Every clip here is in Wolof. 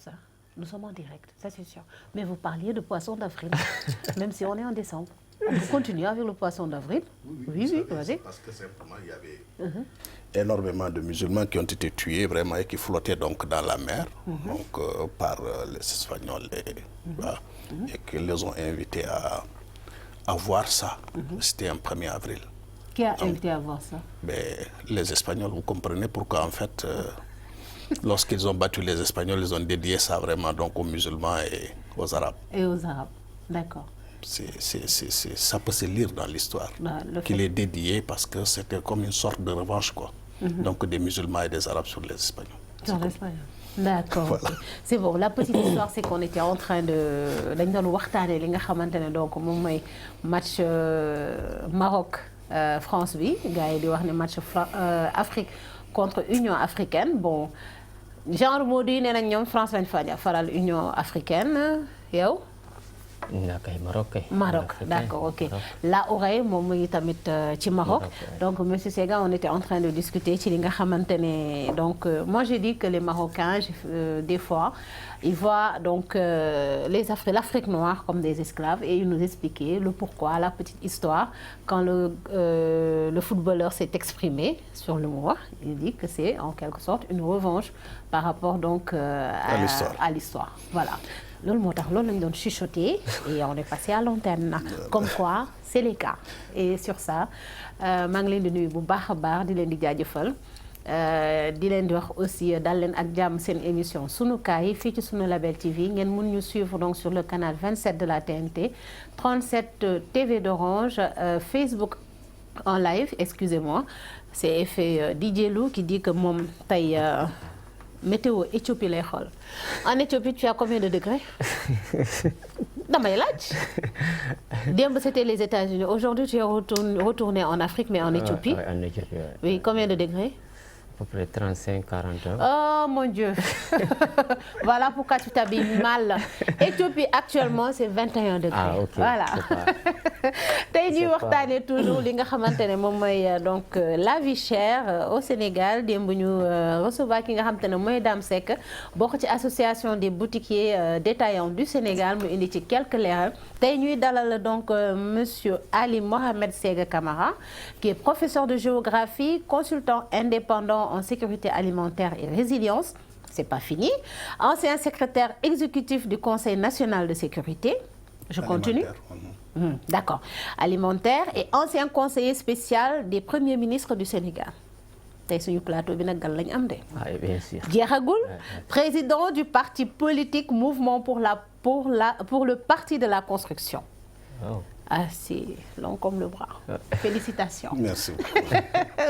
ça. Nous sommes en direct, ça c'est sûr. Mais vous parliez de poisson d'avril, même si on est en décembre. On peut continuer avec le poisson d'avril. Oui, vas-y. Parce que simplement, il y avait énormément de musulmans qui ont été tués vraiment et qui flottaient donc dans la mer, donc par les Espagnols et qui les ont invités à voir ça. C'était un 1er avril. Qui a invité à voir ça? Les Espagnols, vous comprenez pourquoi en fait, lorsqu'ils ont battu les Espagnols, ils ont dédié ça vraiment donc aux musulmans et aux Arabes. Et aux Arabes, d'accord. Ça peut se lire dans l'histoire, qu'il est dédié parce que c'était comme une sorte de revanche, quoi. Donc des musulmans et des Arabes sur les Espagnols. Sur les Espagnols. D'accord, voilà. Okay. C'est bon. La petite histoire, c'est qu'on était en train de... dañ doon waxtaanee li nga xamante ne donc moom mooy match Maroc France bi gars yi di wax ne match Afrique contre Union africaine bon genre moo di nee nañ ñoom France lañ faral Union africaine yow. Maroc, d'accord, ok. La oreille, moom muy tamit ci Maroc. Donc monsieur Sega, on était en train de discuter ci li nga xamante ne donc moi j'ai dit que les Marocains des fois ils voient donc l'Afrique noire comme des esclaves et ils nous expliquaient le pourquoi, la petite histoire quand le footballeur s'est exprimé sur le mot, il dit que c'est en quelque sorte une revanche par rapport donc à l'histoire. Voilà. Loolu moo tax loolu lañu doon chuchoter et on est passé à l'antenne comme quoi c'est les cas et sur ça maa ngi leen di nuyu bu baax a baax di leen di jaajëfal di leen di wax aussi dal leen ak jàmm seen émission sunu kaay fii ci sunu Label TV ngeen mun ñu suivre donc sur le canal 27 de la TNT 37 TV d'Orange Facebook en live excusez-moi c'est effet DJ Lou qui dit que moom tey météo Éthiopie lay xool en Éthiopie tu as combien de degrés? damay laaj. Démb c'était les États-Unis aujourd'hui tu es retourné en Afrique mais en Éthiopie. En Éthiopie, oui, combien de degrés? À peu près 35-40 ans. Oh mon Dieu. Voilà pourquoi tu t'habilles mal. Éthiopie actuellement c'est 21 degrés. Ah ok. Voilà. Tey ñuy waxtaanee toujours li nga xamante ne moom mooy donc la vie chère au Sénégal démb ñu recevoir ki nga xamante ne mooy Dame Seck bokk ci association des boutiquiers détaillants du Sénégal mu indi ci quelques leeral tey ñuy dalal donc monsieur Ali Mohamed Sega Camara qui est professeur de géographie, consultant indépendant en sécurité alimentaire et résilience, c'est pas fini, ancien secrétaire exécutif du Conseil national de sécurité. Je continue. D'accord. Alimentaire et ancien conseiller spécial des premiers ministres du Sénégal. Tey suñu plateau bi nag gan lañ am de. Bien sûr. Jeexagul. Président du parti politique Mouvement pour le parti de la construction. Oh. Ah, c'est long comme le bras. Félicitations. Merci.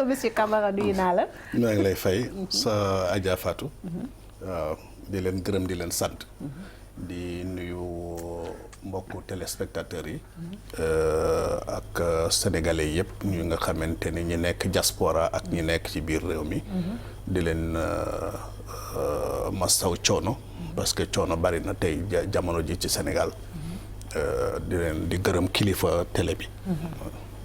Monsieur Camara nuyu naa la. maa ngi lay fay sa Adja Fatou. waaw di leen gërëm di leen sant. di nuyu mbokku téléspectateurs yi. ak sénégalais yëpp ñu nga xamante ni ñi nekk diaspora ak ñi nekk ci biir réew mi. di leen masaw coono. parce que coono bari na tey jamono ji ci Sénégal. di gërëm kilifa télé bi.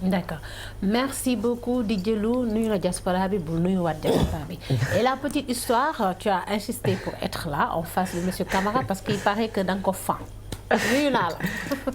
D'accord. Merci beaucoup DJ Lou nuyu na diaspora bi bul nuyu waat diaspora bi. Et la petite histoire, tu as insisté pour être là en face de monsieur Camara parce qu'il paraît que da nga ko fan. nuyu naa la.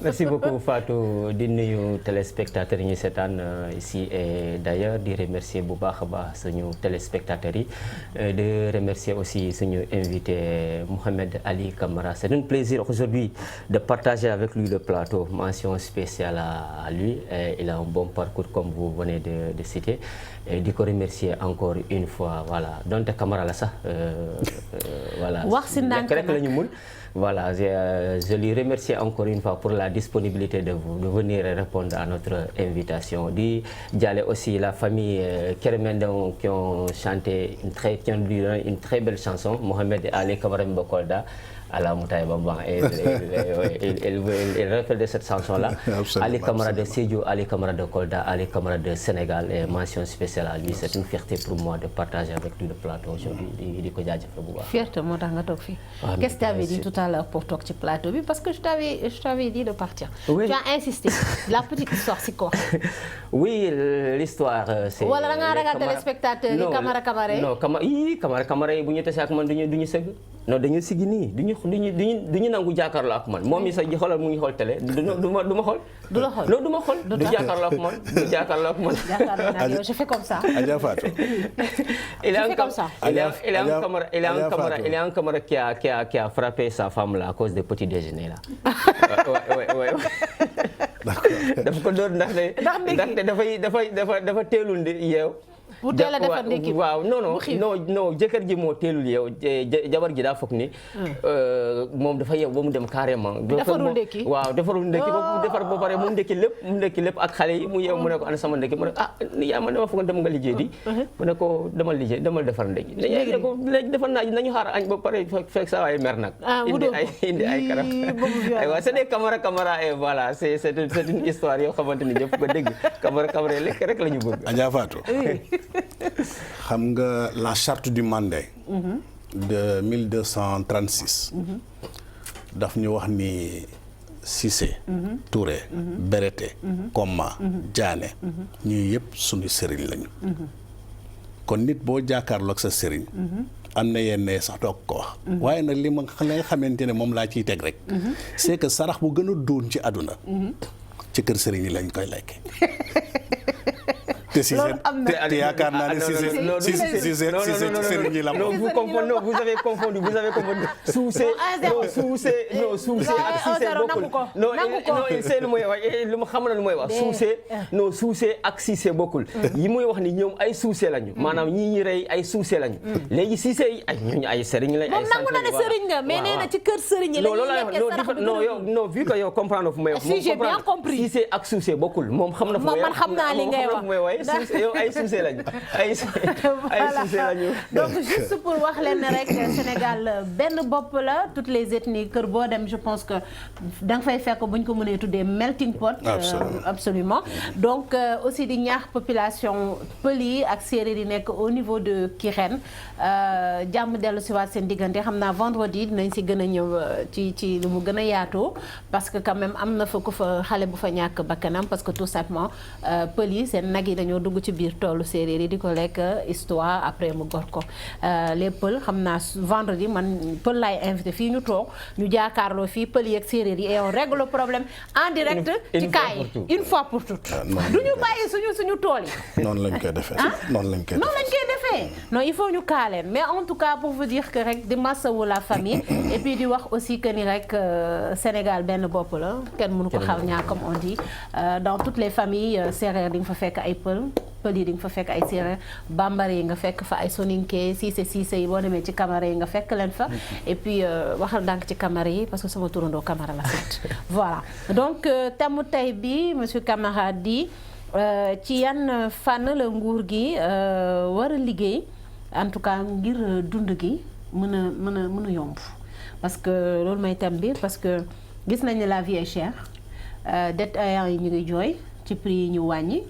Merci beaucoup Fatou di nuyu téléspectateurs yi ñu seetaan ici et d'ailleurs di remercier bu baax a baax suñu téléspectateurs yi de remercier aussi suñu invité Mohamed Ali Camara. C'est un plaisir aujourd'hui de partager avec lui le plateau. Mention spéciale à lui. Il a un bon parcours comme vous venez de citer. Et di ko remercier encore une fois voilà donte Camara la sax voilà. wax si ndànk rek la ñu mun. Voilà, je lui remercie encore une fois pour la disponibilité de venir répondre à notre invitation. Di jaale aussi la famille Kermendong qui ont chanté une très belle chanson, Mohamed Ali Camara Mbokolda. À la Moutaye Bambang. Il rappelle de cette chanson-là. Ali Camara de Sédhiou, Ali Camara de Kolda, Ali Camara de Sénégal. Et mention spéciale à lui. C'est une fierté pour moi de partager avec lui le plateau aujourd'hui. Fierté, moi, qu'est-ce que tu avais dit tout à l'heure pour toi que tu plateau? Parce que je t'avais dit de partir. Oui. Tu as insisté. La petite histoire, c'est quoi? Oui, l'histoire, c'est... Voilà, on a regardé les spectateurs, les Camara. Non, Camara, non dañu sigi nii duñu nangu jàkkaarloo ak man moom mi sax xoolal mu ngi xool télé du ma xool. du la xool non du ma xool du jàkkaarloo ak man du jàkkaarloo ak man. jàkkaarloo naa yow je fais comme ça. Adja Fatou. Il a un camarade qui a frappé sa femme là à cause des petits déjeuners là. ouais. dafa ko doon ndaxte dafa teelul di yeew. bu teel a defar ndekki waaw non jëkkër ji moo teelul yow jabar ji daa foog ni moom dafa yeew ba mu dem carrément. defarul ndekki waaw defarul ndekki ba mu defar ba pare mu ndekki lépp ak xale yi mu yeew mu ne ko ana sama ndekki mu ne ko yaa ma dama foog dem nga liggéey di mu ne ko demal defar ndekki léegi defar naa nañu xaar añ ba pare fekk saa waay mer nag indi ay karam aywa c'est des camara et voilà c'est une histoire yoo xamante ni ñëpp ko dégg camara lekk rek la ñu bëgg. Adja Fatou. xam nga la charte du Mandé de 1236 daf ñu wax ni Cissé Touré Berete Koma Diané ñii yëpp suñu sëriñ lañu kon nit boo jàkkaarloog sa sëriñ am na yenn sax doog ko wax waaye nag li nga xamante ne moom laa ciy teg rek c'est que sarax bu gën a doon ci àdduna ci kër sëriñ yi lañ koy lekke te yaakaar naa ne si sëriñ yi la non vous avez confondu suuse ak Cissé bokkul non c'est lu muy wax lu ma xam na lu muy wax suuse ak Cissé bokkul yi muy wax ni ñoom ay suuse lañu maanaam ñii ñi rey ay suuse lañu léegi Cissé yi ay ñooñu ay sëriñ lañ ay nangu na ne sëriñ nga mais nee na ci kër sëriñ yi non vu que yow comprendre fu may wax si j'ai bien compris Cissé ak suuse bokkul moom xam na fu man xam naa li ngay wax yow ay suuse lañu ay suuse lañu donc juste pour wax leen rek Sénégal benn bopp la toutes les ethnies kër boo dem je pense que da nga fay fekk bu ñu ko mënee tuddee melting pot. Absolument donc aussi di ñaax population pël yi ak séeréer yi nekk au niveau de Kirène jàmm dellu si waat seen diggante xam naa vendredi dinañ si gën a ñëw ci lu mu gën a yaatoo parce que quand même am na fa ku fa xale bu fa ñàkk bakkanam parce que tout simplement pël yi seen nag yi dañoo dugg ci biir toolu séeréer yi di ko lekk histoire après mu gor ko les pël xam naa vendredi man pël laay invité fii ñu toog ñu jaakaarloo fii pël yi ak séeréer yi et on règle le problème en direct ci kaay une fois pour toutes du ñu bàyyi suñu tool yi noonu lañ koy defee noonu lañ koy defee non il faut ñu kaaleen mais en tout cas pour vous dire que rek di massawu la famille et puis di wax aussi que ni rek Sénégal benn bopp la kenn mënu ko xaw ñaar comme on dit dans toutes les familles séeréer di nga fa fekk ay pël yi di nga fa fekk ay séeréer bambara yi nga fekk fa ay soninké Cissé yi boo demee ci camara yi nga fekk leen fa et puis waxal ndànk ci camara yi parce que sama turandoo camara la set voilà donc thème tey bi monsieur Camara di ci yan fànn la nguur gi war a liggéey en tout cas ngir dund gi mën a yomb parce que loolu may thème bi parce que gis nañ ne la vie est chère détaillants yi ñu ngi jooy ci prix yi ñu wàññi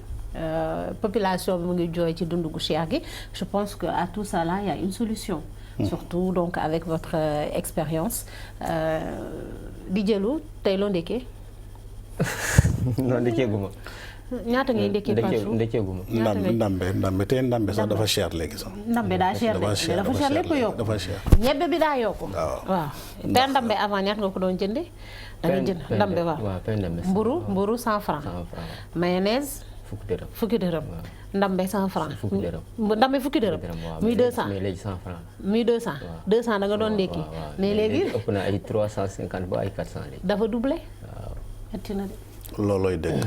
population bi mu ngi jooy ci dundu gu cher gi je pense que à tout ça là il y a une solution surtout donc avec votre expérience di jëlu tey loo ndekkee non ndekkeeguma ñaata ngay ndekkee par jour ndekkeeguma ndambe tey ndambe sax dafa cher léegi sax ndambe daa cher dafa cher lépp yokku dafa cher ñebbe bi daa yokku waaw te ndambe avant ñaata nga ko doon jënde da nga jënd ndambe waaw mburu 100 francs mayonnaise fukki dërëm ndambe 100 francs ndambe fukki dërëm muy 200 mais léegi 100 francs muy 200 da nga doon ndekki mais léegi ëpp na ay 350 ba ay 400 léegi dafa doublé metti na de loolooy dëgg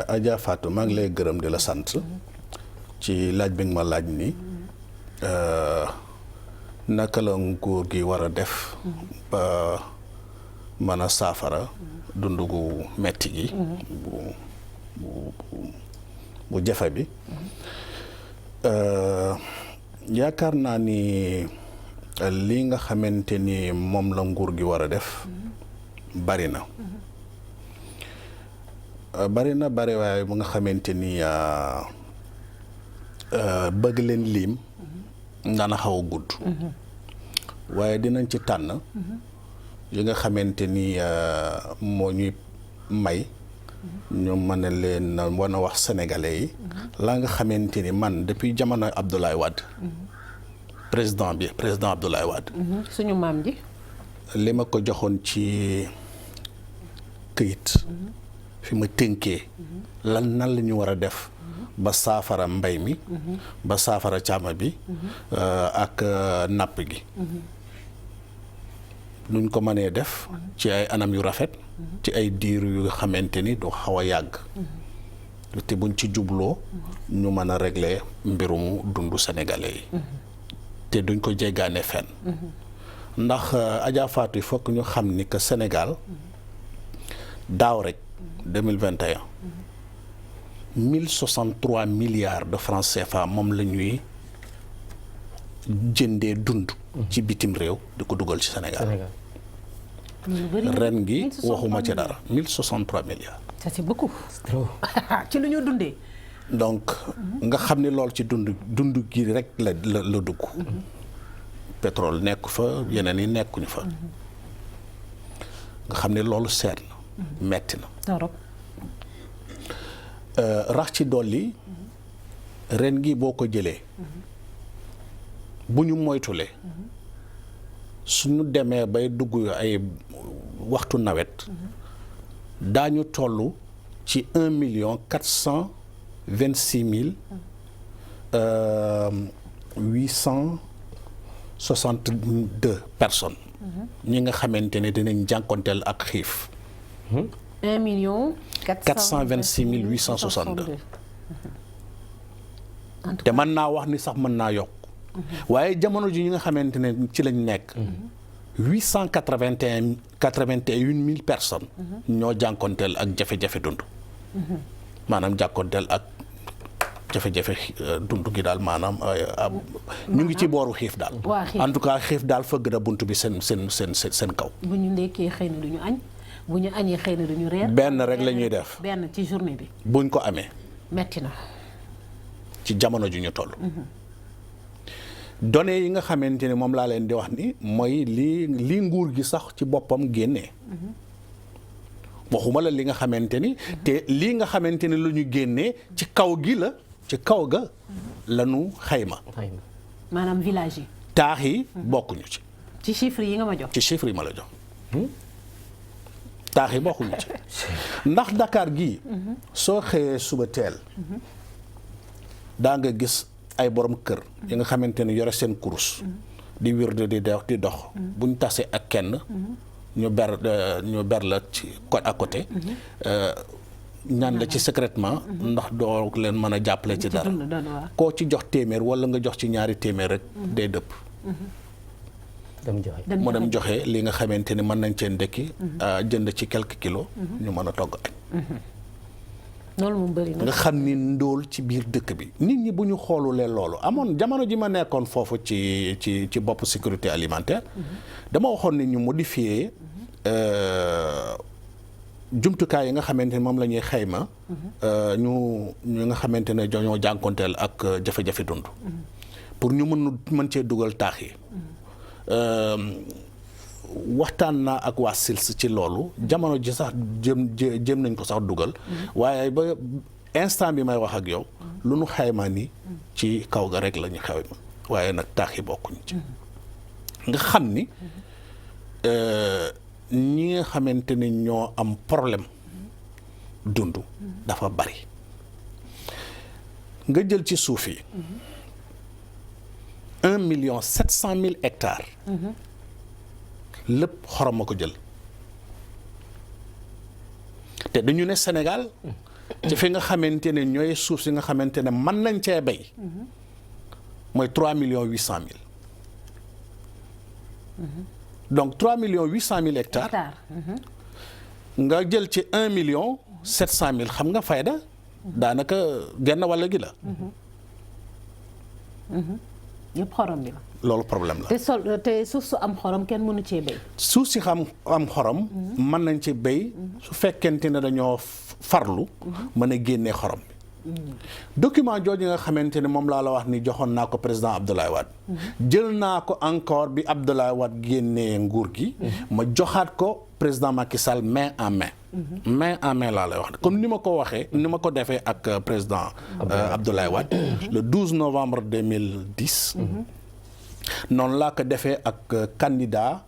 Adja Fatou maa ngi lay gërëm di la sant ci laaj bi nga ma laaj ni naka la nguur gi war a def ba mën a saafara dundu gu metti gi bu jafe bi yaakaar naa ni li nga xamante ni moom la nguur gi war a def bari na waaye bu nga xamante ni bëgg leen lim dana xaw a gudd waaye dinañ ci tànn yi nga xamante ni moo ñuy may ñu mën a leen wan a wax sénégalais yi la nga xamante ni man depuis jamonoy Abdoulaye Wade président Abdoulaye Wade. suñu maam ji. li ma ko joxoon ci këyit. fi ma tënkee. nan la ñu war a def. ba saafara mbay mi. ba saafara càmm bi. ak napp gi. nuñ ko mënee def. ci ay anam yu rafet. ci ay diir yu xamante ni du xaw a yàgg. te buñ ci jubloo. ñu mën a régler mbirum dundu sénégalais yi. te duñ ko jéggaane fenn. ndax Adja Fatou il faut que ñu xam ni que Sénégal daaw rek 2021 1063 milliards de francs CFA moom la ñuy jëndee dund. ci bitim réew di ko dugal ci Sénégal. ren gi waxuma ci dara 1063 milliards. ça c'est beaucoup. ci lu ñu dundee. donc nga xam ni loolu ci dund gi rek la dugg. pétrole nekk fa yeneen yi nekkuñu fa. nga xam ne loolu seet na. metti na. torop. rax ci dolli. ren gi boo ko jëlee. bu ñu moytulee. suñu demee bay dugg ay waxtu nawet. daañu toll ci 1,426,862 personnes. ñi nga xamante ne dinañ jànkonteel ak xiif. 1,426,862. te mën naa wax ni sax mën naa yokk. waaye jamono ji ñi nga xamante ne ci lañ nekk. 881,000 personnes. ñoo jànkonteel ak jafe-jafe dund. maanaam jànkonteel ak jafe-jafe dund gi daal maanaam ñu ngi ci booru xiif daal. en tout cas xiif daal fëgg na bunt bi seen kaw. bu ñu ndekkee xëy na du ñu añ bu ñu añee xëy na du ñu reer. benn rek la ñuy def. benn ci journée bi. buñ ko amee. metti na. ci jamono ju ñu toll. données yi nga xamante ne moom laa leen di wax ni mooy lii nguur gi sax ci boppam génnee. waxuma la li nga xamante ni. te lii nga xamante ni lu ñu génnee ci kaw gi la. ci kaw ga la ñu xayma. maanaam village yi. taax yi bokkuñu ci. ci chiffres yi nga ma jox. ci chiffres yi ma la jox. taax yi bokkuñu ci. ndax Dakar gii. soo xëyee suba teel. daa nga gis ay borom kër. yi nga xamante ni yore seen kurus. di wirde di dox. buñ tasee ak kenn. ñu ber la ci côté à côté. ñaan la ci secrètement. ndax doo leen mën a jàppale ci dara. koo ci jox téeméer wala nga jox ci ñaari téeméer rek. day dëpp. mu dem joxe li nga xamante ni mën nañ cee ndekki. jënd ci quelques kilos. ñu mën a togg añ. loolu moom bëri na. nga xam ni ndóol ci biir dëkk bi. nit ñi bu ñu xoolulee loolu amoon jamono ji ma nekkoon foofu ci bopp sécurité alimentaire. dama waxoon ni ñu modifier. jumtukaay yi nga xamante ne moom la ñuy xayma. ñu nga xamante ne ñoo jànkonteel ak jafe-jafe dund. pour ñu mën cee dugal taax yi. waxtaan naa ak waa SILS ci loolu jamono ji sax jëm nañ ko sax dugal. waaye ba instant bi may wax ak yow. lu nu xayma ni ci kaw ga rek la ñu xayma waaye nag taax yi bokkuñ ci. nga xam ni. ñi nga xamante ne ñoo am problème dund dafa bari nga jël ci suuf yi 1,700,000 hectares lépp xorom a ko jël te dañu ne Sénégal ci fi nga xamante ne ñooy suuf si nga xamante ne mën nañ cee bay mooy 3,800,000 donc 3,800,000 hectares. nga jël ci 1,700,000 xam nga fayda. daanaka genn wàll gi la. yëpp xorom bi la. loolu problème la. te suuf su am xorom kenn mënu cee béy. suuf si am xorom. mën nañ ci béy. su fekkente ne dañoo farlu. mën a génnee xorom bi. document jooju nga xamante ne moom laa la wax ni joxoon naa ko président Abdoulaye Wade. jël naa ko encore bi Abdoulaye Wade génnee nguur gi. ma joxaat ko président Macky Sall main en main. main en main laa lay wax comme ni ma ko waxee ni ma ko defee ak président Abdoulaye Wade le 12 novembre 2010. noonu laa ko defee ak candidat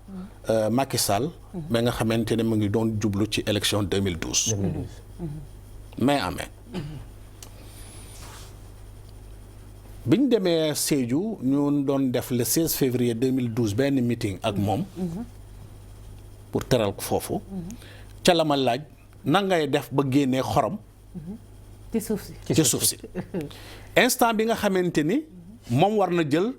Macky Sall ba nga xamante ne mu ngi doon jublu ci élection 2012 mai en mai bi ñu demee Sédhiou ñu doon def le 16 février 2012 benn meeting ak moom pour teral ko foofu ca la ma laaj nan ngay def ba génnee xorom ci suuf si ci suuf si instant bi nga xamante ni moom war na jël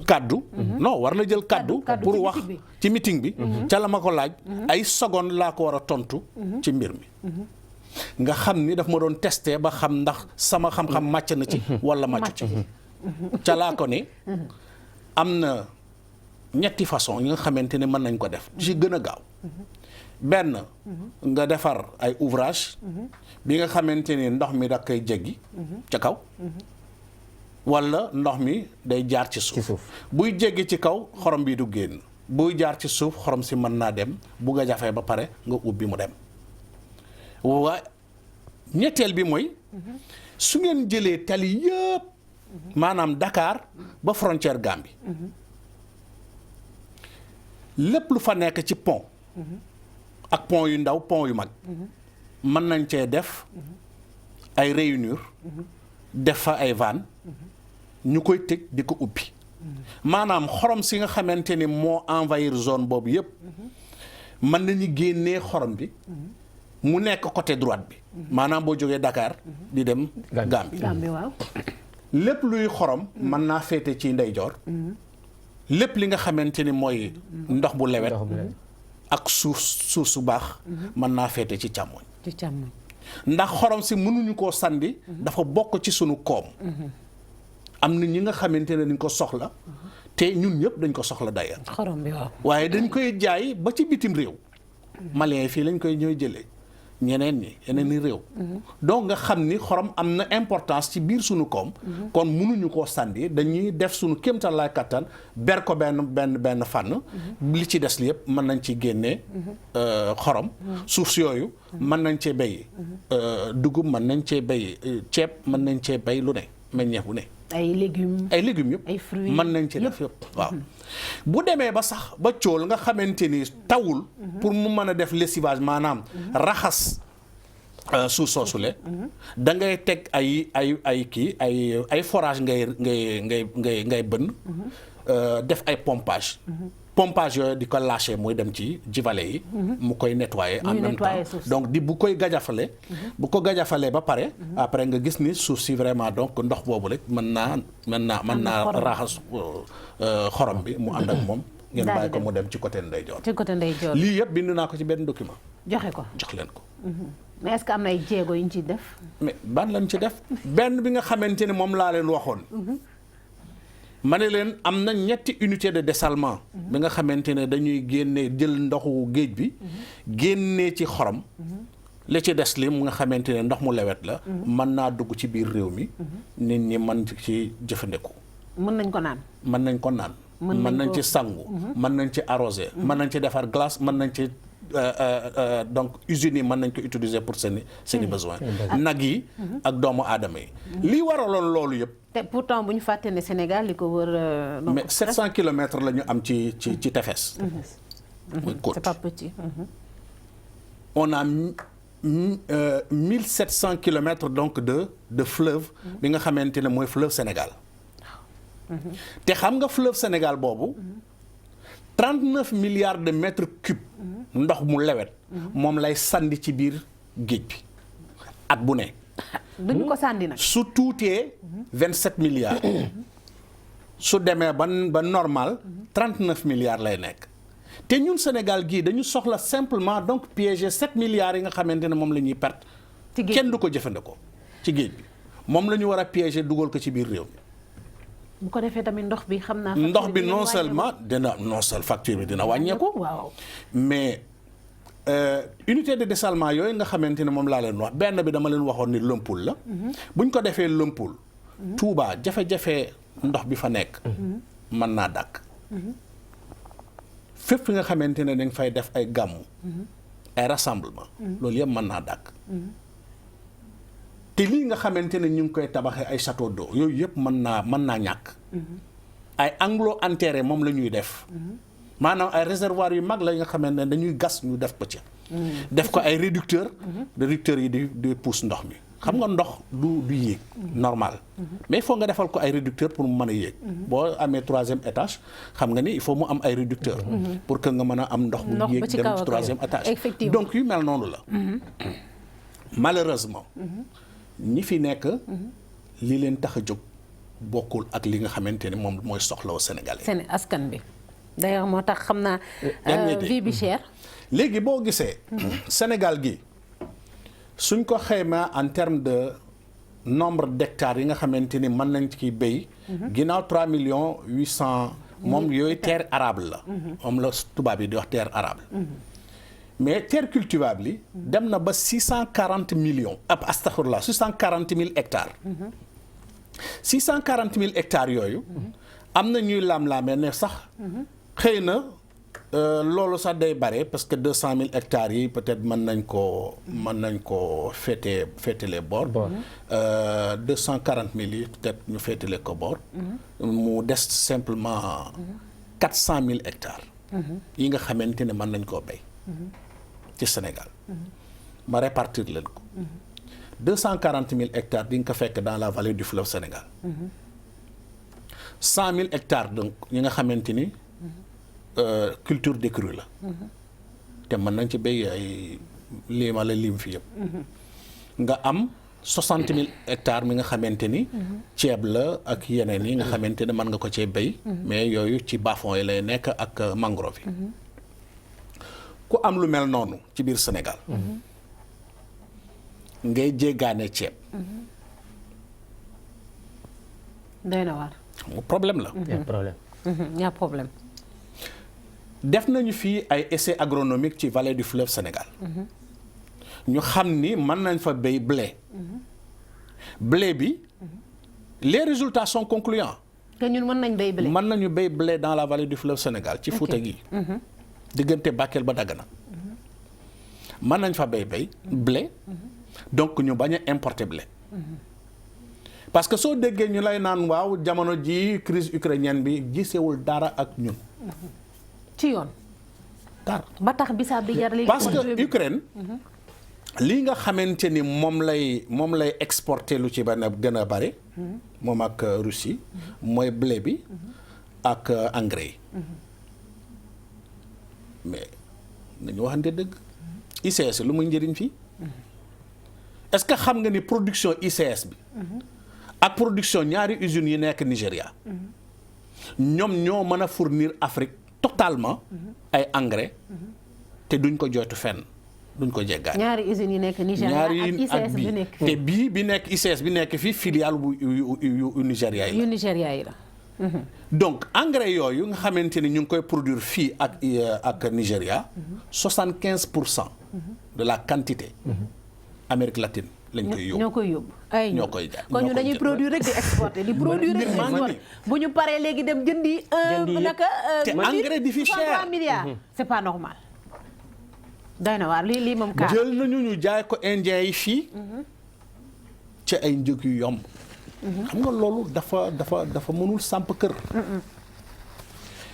kaddu non war na jël kaddu pour wax ci meeting bi ca la ma ko laaj ay seconde laa ko war a tontu ci mbir mi nga xam ni daf ma doon testé ba xam ndax sama xam-xam màcc na ci wala màccu ci ca laa ko ni am na ñetti façon yi nga xamante ne mën nañ ko def ci gën a gaaw benn nga defar ay ouvrage bi nga xamante ni ndox mi da koy jéggi ca kaw wala ndox mi day jaar ci suuf buy jéggi ci kaw xorom bi du génn buy jaar ci suuf xorom si mën naa dem bu nga jafee ba pare nga ubbi mu dem waaye ñetteel bi mooy su ngeen jëlee tali yëpp maanaam Dakar ba frontière Gambie lépp lu fa nekk ci pont ak pont yu ndaw pont yu mag mën nañ cee def ay réunir def fa ay vanne ñu koy tëj di ko ubbi maanaam xorom si nga xamante ni moo envahir zone boobu yëpp mën nañu génnee xorom bi mu nekk côté droite bi maanaam boo jógee Dakar di dem Gambie waaw lépp luy xorom mën naa féete ci ndeyjoor lépp li nga xamante ni mooy ndox bu lewet ak suuf su baax mën naa féete ci càmmoñ ndax xorom si mënuñu koo sandi dafa bokk ci sunu koom am na ñi nga xamante ne dañ ko soxla te ñun ñëpp dañ ko soxla d'ailleurs xorom bi waaw waaye dañ koy jaay ba ci bitim réew Malien yi fii lañ koy ñooy jëlee ñeneen ñi yeneen i réew donc nga xam ni xorom am na importance ci biir sunu koom kon mënuñu koo sànni dañuy def sunu kéemtalaay kattan ber ko benn fànn li ci des li yëpp mën nañ ci génnee xorom suuf si yooyu mën nañ cee béy dugub mën nañ cee béy ceeb mën nañ cee béy lu ne meññeef bu ne ay légumes yëpp ay fruits mën nañ ci def yëpp waaw bu demee ba sax ba cool nga xamante ni tawul pour mu mën a def lessivage maanaam raxas suuf soosule da ngay teg ay forage ngay bënn def ay pompage yooyu di ko lâché muy dem ci vallée yi mu koy nettoyer en même temps donc bu koy gajafalee bu ko gajafalee ba pare après nga gis ni suuf si vraiment donc ndox boobu rek mën naa raxas xorom bi mu ànd ak moom ngeen bàyyi ko mu dem ci côté ndeyjoor lii yëpp bind naa ko ci benn document jox leen ko mais est-ce que am na ay jéego yu ñu ci def mais ban lañ ci def benn bi nga xamante ni moom laa leen waxoon ma ne leen am na ñetti unité de dessalement bi nga xamante ne dañuy génne jël ndoxu géej bi génnee ci xorom li ci des li mu nga xamante ne ndox mu lewet la mën naa dugg ci biir réew mi nit ñi mën ci jëfandiku mën nañ ko naan mën nañ ci sangu mën nañ ci arrosé mën nañ ci defar glace mën nañ ci donc usines yi mën nañ ko utiliser pour seeni besoin nag yi ak doomu aadama yi lii waraloon loolu yëpp te pourtant bu ñu fàtte ne Sénégal li ko wër mais 700 kilomètres la ñu am ci tefes muy côte c'est pas petit on a 1700 kilomètres donc de fleuve bi nga xamante ne mooy fleuve Sénégal te xam nga fleuve Sénégal boobu 39 milliards de mètres cubes ndox mu lewet moom lay sandi ci biir géej bi at bu ne duñu ko sànni nag su tuutee 27 milliards su demee ba normal 39 milliards lay nekk te ñun Sénégal gii dañu soxla simplement donc piéger 7 milliards yi nga xamante ne moom la ñuy perte kenn du ko jëfandikoo ci géej bi moom la ñu war a piéger dugal ko ci biir réew mi bu ko defee tamit ndox bi xam naa ndox bi non seulement facture bi dina wàññeeku waaw mais unité de dessalement yooyu nga xamante ne moom laa leen wax benn bi dama leen waxoon ni Lompoul la buñ ko defee Lompoul Touba jafe-jafe ndox bi fa nekk mën naa dàkk fépp nga xamante ne dañ fay def ay gàmmu ay rassemblement loolu yëpp mën naa dàkk te lii nga xamante ne ñu ngi koy tabaxee ay château d'eau yooyu yëpp mën naa ñàkk ay anglo-enterré moom la ñuy def maanaam ay réservoir yu mag la nga xamante ne dañuy gas ñu def ko ci def ko ay réducteurs yi di pousse ndox mi xam nga ndox du yéeg normal mais il faut nga defal ko ay réducteurs pour mu mën a yéeg boo amee 3e étage xam nga ni il faut mu am ay réducteurs pour que nga mën a am ndox bu yéeg dem ci 3e étage donc yu mel noonu la malheureusement ñi fi nekk li leen tax a jóg bokkul ak li nga xamante ne moom mooy soxlaw Sénégalais seen askan bi d'ailleurs moo tax xam naa vie bi cher léegi boo gisee Sénégal gi suñ ko xaymaa en termes de nombre d'hectares yi nga xamante ni mën nañ ci béy ginnaaw 3,800,000 moom yooyu terre arable la moom la tubaab yi di wax terre arable mais terre cultivable yi dem na ba 640 millions astaghfirullah 640,000 hectares 640,000 hectares yooyu am na ñuy laam-laamee ne sax xëy na loolu sax day bare parce que 200,000 hectares yi peut-être mën nañ ko féetale boor 240,000 yi peut-être ñu féetale ko boor mu des simplement 400,000 hectares yi nga xamante ne mën nañ koo béy ci Sénégal ma répartir leen ko 240,000 hectares di nga ko fekk dans la vallée du fleuve Sénégal 100,000 hectares donc ñi nga xamante ni culture décrue la te mën nañ ci béy ay lima la lim fi yëpp nga am 60,000 hectares mi nga xamante ni ceeb la ak yeneen yi nga xamante ne mën nga ko cee béy mais yooyu ci bas-fond yi lay nekk ak mangrove yi ku am lu mel noonu ci biir Sénégal ngay jéggaane ceeb doy na waar problème la y a problème def nañu fii ay essais agronomiques ci vallée du fleuve Sénégal ñu xam ni mën nañ fa béy blé bi les résultats sont concluants que ñun mën nañ béy blé mën nañu béy blé dans la vallée du fleuve Sénégal ci Fouta gi diggante Bakel ba Dagana mën nañ fa béy blé donc ñu bañ a importer blé parce que soo déggee ñu lay naan waaw jamono ji crise ukrainienne bi gisewul dara ak ñun ci yoon dara ba tax bisaab bi jar léegi parce que Ukraine lii nga xamante ni moom lay exporter lu ci gën a bare moom ak Russie mooy blé bi ak engrais yi mais nañu waxante dëgg ICS lu muy njëriñ fii est-ce que xam nga ni production ICS bi ak production ñaari usines yi nekk Nigéria ñoom ñoo mën a fournir Afrique totalement ay engrais te duñ ko jooytu fenn duñ ko jéggaani. ñaari usines yi nekk Nigéria ak ICS bi nekk fii te bi nekk ICS bi nekk fii filiale bu yu Nigéria yi la. yu Nigéria yi la. donc engrais yooyu nga xamante ni ñu ngi koy produire fii ak Nigéria 75% de la quantité Amérique latine lañ koy yóbbu. ñoo koy yóbbu ay ñoo koy jaay kon ñu dañuy produire rek di exporter di produire rek di exporter bu ñu paree léegi dem jëndi naka te engrais di fi cher 63 milliards c'est pas normal. doy na waar lii moom kaa jël nañu ñu jaay ko indien yi fii ci ay njëg yu yomb. xam nga loolu dafa mënul samp kër.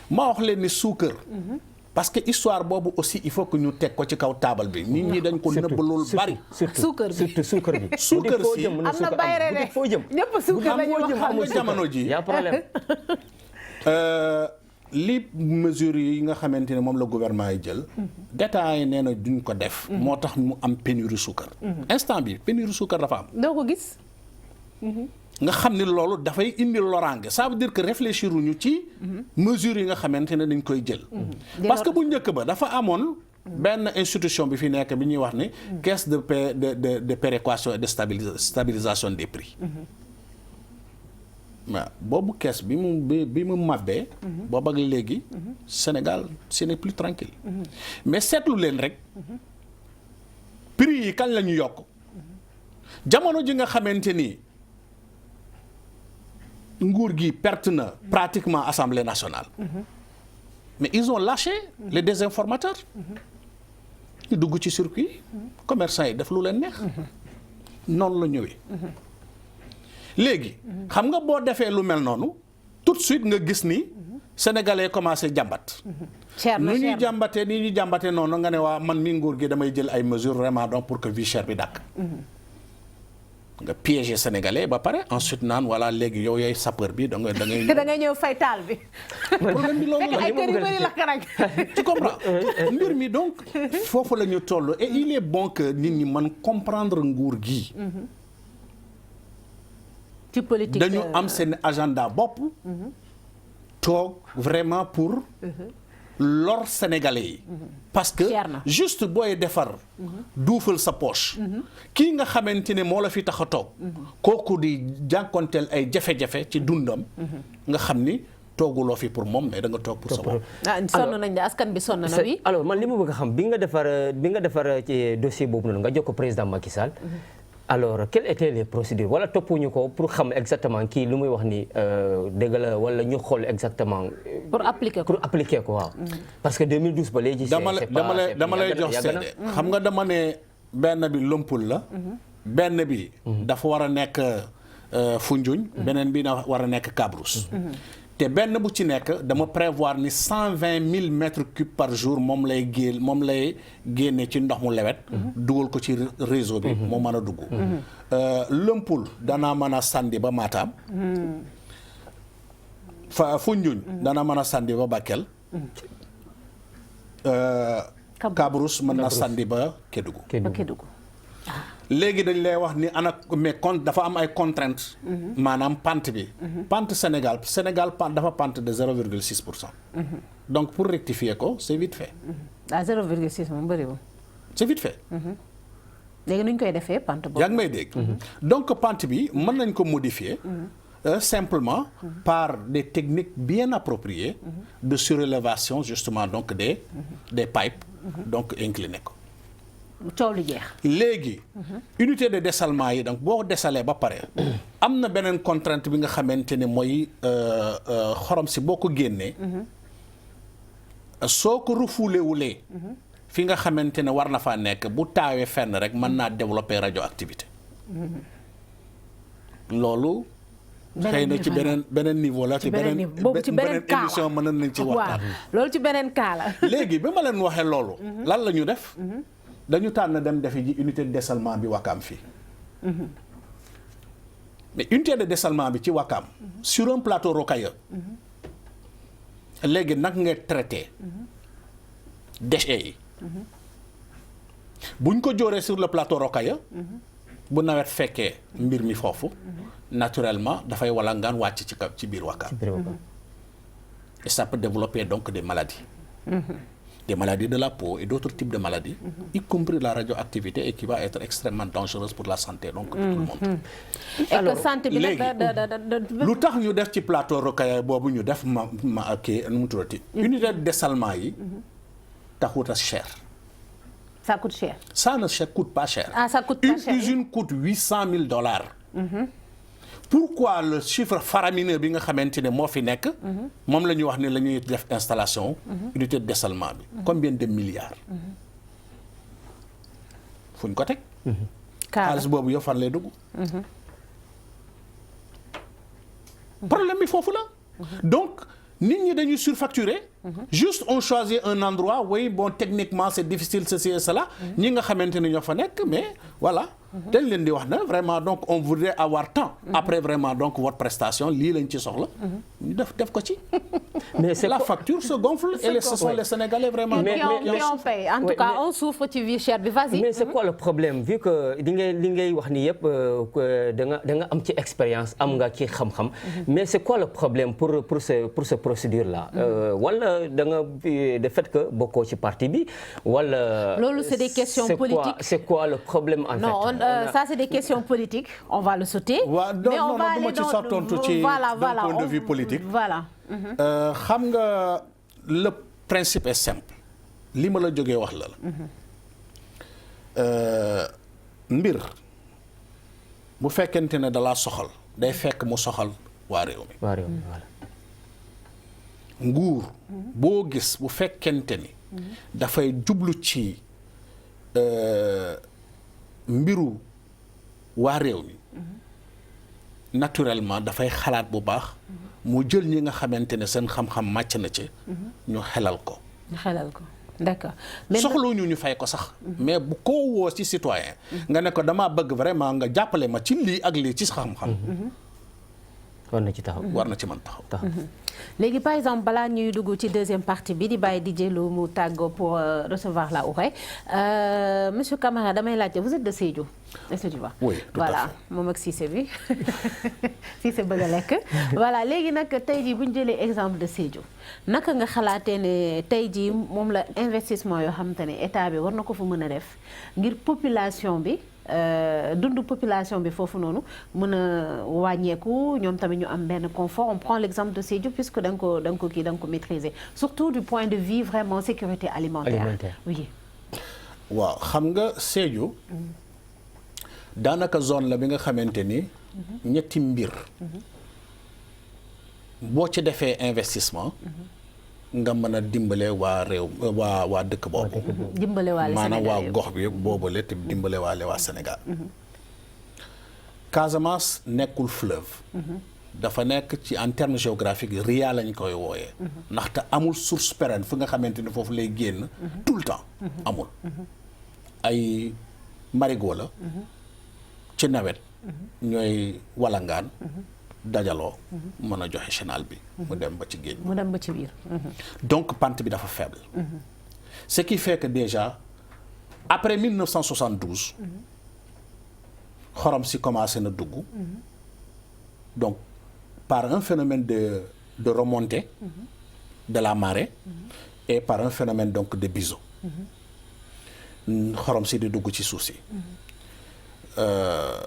ma wax leen ni suukar. parce que histoire boobu aussi il faut que ñu teg ko ci kaw taabal bi. nit ñi dañ ko nëbb loolu bari. suukar bi surtout suukar bi. suukar si am na bayre de ñëpp suukar la ñuy wax xam nga jamono ji y a problème. li mesures yi nga xamante ne moom la gouvernement yi jël. détails yi nee na duñ ko def. moo tax mu am pénurie suukar. instant bi pénurie suukar dafa am. doo ko gis. nga xam ni loolu dafay indi loraange ça veut dire que réfléchir wuñu ci mesures yi nga xamante ne dañ koy jël. parce que bu njëkk ba dafa amoon benn institution bi fi nekk bi ñuy wax ni caisse de péréquation et de stabilisation des prix. waaw boobu caisse bi mu màbbee. boobu ak léegi Sénégal ce n'est plus tranquille mais seetlu leen rek prix yi kañ la ñu yokk jamono ji nga xamante ni. nguur gi perte na pratiquement Assemblée nationale. mais ils ont lâché les désinformateurs. ñu dugg ci circuit commerçants yi def lu leen neex. noonu la ñëwee. léegi xam nga boo defee lu mel noonu tout de suite nga gis ni sénégalais commencé jàmbat. cher na ni ñuy jàmbatee noonu nga ne waa man mi nguur gi damay jël ay mesures vraiment donc pour que vie chère bi dàkk. nga piéger sénégalais ba pare ensuite naan voilà léegi yow yaay sapeur bi da ngay ñëw fay taal bi. problème bi loolu la ay kër yu bëri lakk rek. tu comprends mbir mi donc foofu la ñu toll et il est bon que nit ñi mën comprendre nguur gi. ci politique dañu am seen agenda bopp. toog vraiment pour. lor sénégalais yi. parce que juste booy defar. duufal sa poche. kii nga xamante ne moo la fi tax a toog. kooku di jànkonteel ay jafe-jafe ci dundam. nga xam ni tooguloo fi pour moom mais da nga toog pour sa bopp. sonn nañ de askan bi sonn na wi. alors man li ma bëgg a xam bi nga defar ci dossier boobu noonu nga jox ko président Macky Sall. alors quelles étaient les procédures wala toppuñu ko pour xam exactement kii lu muy wax ni dëgg la wala ñu xool exactement. pour appliquer ko waaw. parce que 2012 ba léegi. dama lay jox seede xam nga dama ne benn bi Lompoul la. benn bi. dafa war a nekk Foundiougne. beneen bi dafa war a nekk Cabrousse. te benn bu ci nekk dama prévoir ni 120 000 mètres cubes par jour moom lay génne ci ndox mu lewet. dugal ko ci réseau bi. moo mën a dugg. Lompoul danaa mën a sànni ba Matam. Foundiougne dana mën a sànni ba Bakel. Cabrousse mën na sànni ba Kédougou. léegi dañ lay wax ni mais dafa am ay contraintes. maanaam pente bi. pente Sénégal dafa pente de 0,6%. donc pour rectifier ko c'est vite fait. 0,6 moom bëriwul. c'est vite fait. léegi nu ñu koy defee pente boobu. yaa ngi may dégg. donc pente bi mën nañ ko modifier. simplement par des techniques bien appropriées. de surélévation justement donc des pipes. donc incliné ko. coow lu jeex. léegi. unité de dessalement yi donc boo desalee ba pare. am na beneen contrainte bi nga xamante ne mooy xorom si boo ko génnee. soo ko refoulé wulee. fi nga xamante ne war na faa nekk bu taawee fenn rek mën naa développer radioactivité. loolu. xëy na ci beneen niveau la. ci beneen émission mën nañ ci waxtaan. loolu ci beneen cas la. léegi bi ma leen waxee loolu. lan la ñu def. dañu tànn dem defi ji unité de dessalement bi Wakam fii. mais unité de dessalement bi ci Wakam. sur un plateau rocailleux. léegi nag nga traité. déchets yi. buñ ko jooree sur le plateau rocailleux. bu nawet fekkee mbir mi foofu. naturellement dafay walangaan wàcc ci biir Wakam. et ça peut développer donc des maladies. Des maladies de la peau et d'autres types de maladies, y compris la radioactivité et qui va être extrêmement dangereuse pour la santé donc de tout le monde. Alors santé bi léegi lu tax ñu def ci plateau rocailleux boobu ñu def kii nu mu tuddati. unité de dessalement yi taxut a cher. Ça coûte cher. Ça ne coûte pas cher. Ah, ça coûte pas cher. Une usine coûte $800,000. Pourquoi le chiffre faramineux bi nga xamante ne moo fi nekk. moom la ñuy wax ne la ñuy def installation. unité de dessalement bi. combien de milliards. fu ñu ko teg. xaalis boobu yow fan lay dugg. problème bi foofu la. donc nit ñi dañuy surfacturer. juste on choisit un endroit oui bon techniquement c'est difficile ceci et cela. ñi nga xamante ne ñoo fa nekk mais voilà. dañ leen di wax na vraiment donc on voudrait avoir temps. après vraiment donc votre prestation lii lañ ci soxla. ñu def ko ci. mais c'est la facture se gonfle et ce sont les Sénégalais vraiment. mais on paye en tout cas on souffre ci vie chère bi vas-y. mais c'est quoi le problème vu que li ngay wax ni yëpp da nga am ci expérience am nga ci xam-xam. mais c'est quoi le problème pour ce procédure là. wala da nga de fait que bokkoo ci parti bi wala. loolu c'est des questions politiques. c'est quoi le problème en fait. non ça c'est des questions politiques on va le sauter. mais on va aller dans d'un point de vue politique. voilà. xam nga le principe est simple li ma la jógee wax la mbir bu fekkente ne dalaa soxal day fekk mu soxal waa réew mi. waa réew mi voilà. nguur boo gis bu fekkente ni dafay jublu ci mbiru waa réew mi naturellement dafay xalaat bu baax mu jël ñi nga xamante ne seen xam-xam màcc na ci ñu xelal ko d'accord soxlawuñu ñu fay ko sax mais bu ko woo ci citoyen nga ne ko damaa bëgg vraiment nga jàppale ma ci lii ak lii ci xam-xam war na ci taxaw war na ci mën taxaw léegi par exemple balaa ñuy dugg ci deuxième partie bi di bàyyi DJ Lô mu tàggoo pour recevoir la Houreye monsieur Camara damay laajte vous êtes de Sédhiou est-ce que tu vois oui tout voilà à fait moom ak Cissé bi Cissé bëgg a lekk voilà léegi nag tey jii bu ñu jëlee exemple de Sédhiou naka nga xalaatee ne tey jii moom la investissement yoo xamante ne état bi war na ko fa mën a def ngir population bi dundu population bi foofu noonu mën a wàññeeku ñoom tamit ñu am benn confort on prend l'exemple de Sédhiou puisque da nga ko maîtriser surtout du point de vue vraiment sécurité alimentaire. Oui. waaw xam nga Sédhiou daanaka zone la bi nga xamante ni ñetti mbir boo ci defee investissement nga mën a dimbale waa réew waa dëkk boobu dimbale waale maanaam Sénégal waa gox bi boobale te dimbale waale waa Sénégal Casamance nekkul fleuve dafa nekk ci en terme géographique ria lañ koy wooyee ndaxte amul source pérenne fu nga xamante ni foofu lay génn tout le temps amul ay marigot la ci nawet ñooy walangaan dajaloo mën a joxe chenal bi mu dem ba ci géej mu dem ba ci biir donc pente bi dafa faible ce qui fait que déjà après 1972 xorom si commencé na dugg donc par un phénomène de remontée de la marée et par un phénomène donc de biseau xorom si di dugg ci suuf si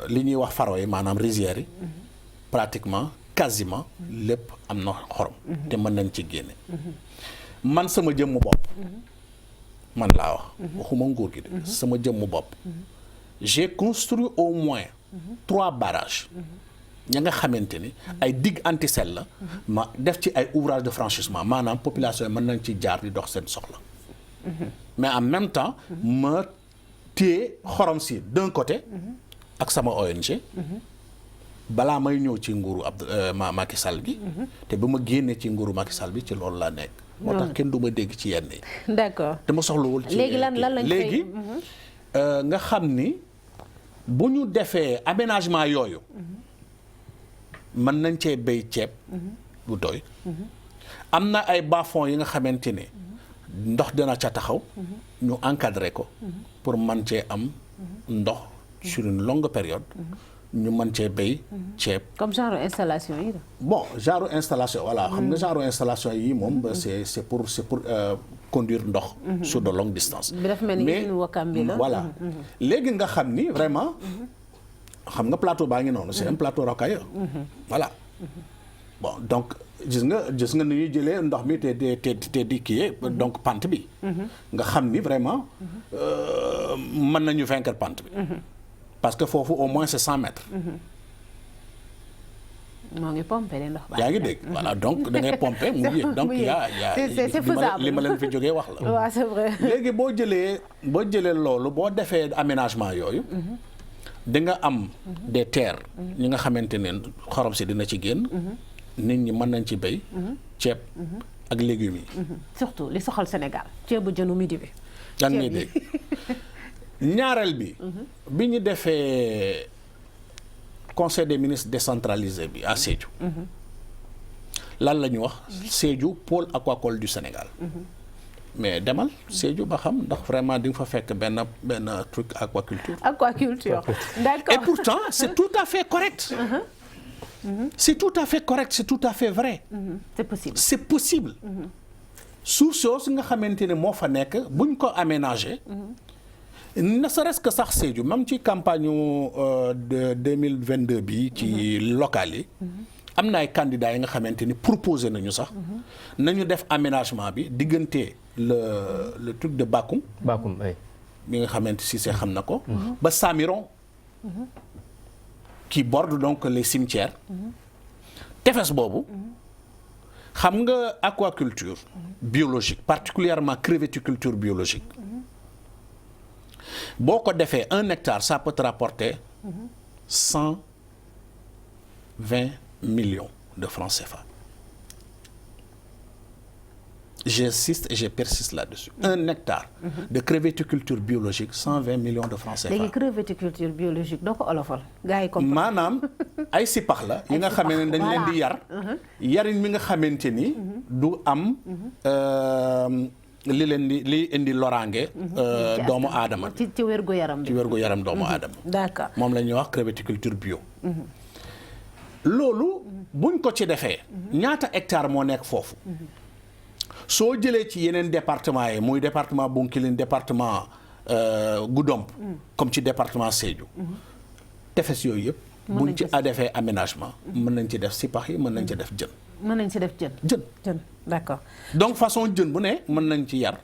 li ñuy wax faro yi maanaam rizières yi pratiquement quasiment lépp am na xorom te mën nañ ci génne man sama jëmmu bopp man laa wax waxuma nguur gi de sama jëmmu bopp j'ai construit au moins 3 barrages ña nga xamante ni ay digues antisel la ma def ci ay ouvrage de franchissement maanaam population yi mën nañ ci jaar di dox seen soxla mais en même temps ma téye xorom si d'un côté ak sama ONG balaa may ñëw ci nguuru Macky Sall gi te ba ma génnee ci nguuru Macky Sall bi ci loolu laa nekk moo tax kenn du ma dégg ci yenn yi d'accord dama soxlawul ci léegi lan lañ léegi nga xam ni bu ñu defee aménagement yooyu mën nañ cee béy ceeb bu doy am na ay bas-fonds yi nga xamante ne ndox dina ca taxaw ñu encadrer ko pour mën cee am ndox sur une longue période ñu mën cee béy ceeb comme genre installation yi la bon genre installation voilà xam nga genre installation yi moom c'est pour conduire ndox sur de longues distances bi dafa mel ni usine Wakam bi la voilà léegi nga xam ni vraiment xam nga plateau baa ngi noonu c'est un plateau rocailleux voilà bon donc gis nga ni ñuy jëlee ndox mi te di kii donc pente bi nga xam ni vraiment mën nañu vaincre pente bi parce que foofu au moins c'est 100 mètres moo ngi pompé de ndox yaa ngi dégg voilà donc da ngay pompé mu yéeg donc c'est faisable li ma leen fi jógee wax la waaw c'est vrai léegi boo jëlee loolu boo defee aménagement yooyu di nga am des terres ñi nga xamante ne xorom si dina ci génn nit ñi mën nañ ci béy ceeb ak légumes yi surtout li soxal Sénégal ceebu jënu midi bi yan ngay dégg ñaareel bi ñu defee conseil des ministres décentralisé bi à Sédhiou lan la ñu wax Sédhiou pôle aquacole du Sénégal mais demal Sédhiou ba xam ndax vraiment di nga fa fekk benn truc aquaculture d'accord et pourtant c'est tout à fait correct c'est tout à fait correct c'est tout à fait vrai c'est possible suuf soosu nga xamante ne moo fa nekk buñ ko aménager ne serait-ce que sax Sédhiou même ci campagne de 2022 bi ci local yi am na ay candidats yi nga xamante ni proposé nañu sax nañu def aménagement bi diggante le truc de Bakoum oui. bi nga xamante si see xam na ko ba Samiron qui borde donc les cimetières tefes boobu xam nga aquaculture biologique particulièrement crevetticulture biologique boo ko defee 1 hectare ça peut te rapporter 120 millions de francs CFA j'insiste et je persiste là-dessus. 1 hectare de crevetticulture biologique 120 millions de francs CFA. léegi crevetticulture biologique doo ko olofal gars yi comprendre. maanaam ay sipax la yi nga xamee ne dañ leen di yar. yarin mi nga xamante ni du am li indi loraange doomu aadama. ci wérgu yaram bi ci wérgu yaram doomu aadama. d'accord moom la ñuy wax crevetticulture bio. loolu buñ ko ci defee. ñaata hectare moo nekk foofu. soo jëlee ci yeneen département yi muy département Bounkiling département Goudomp comme ci département Sédhiou tefes yooyu yëpp buñ ci defee aménagement mën nañ ci def sipax yi mën nañ ci def jën. mën nañ ci def jën d'accord. donc façon jën bu ne mën nañ ci yar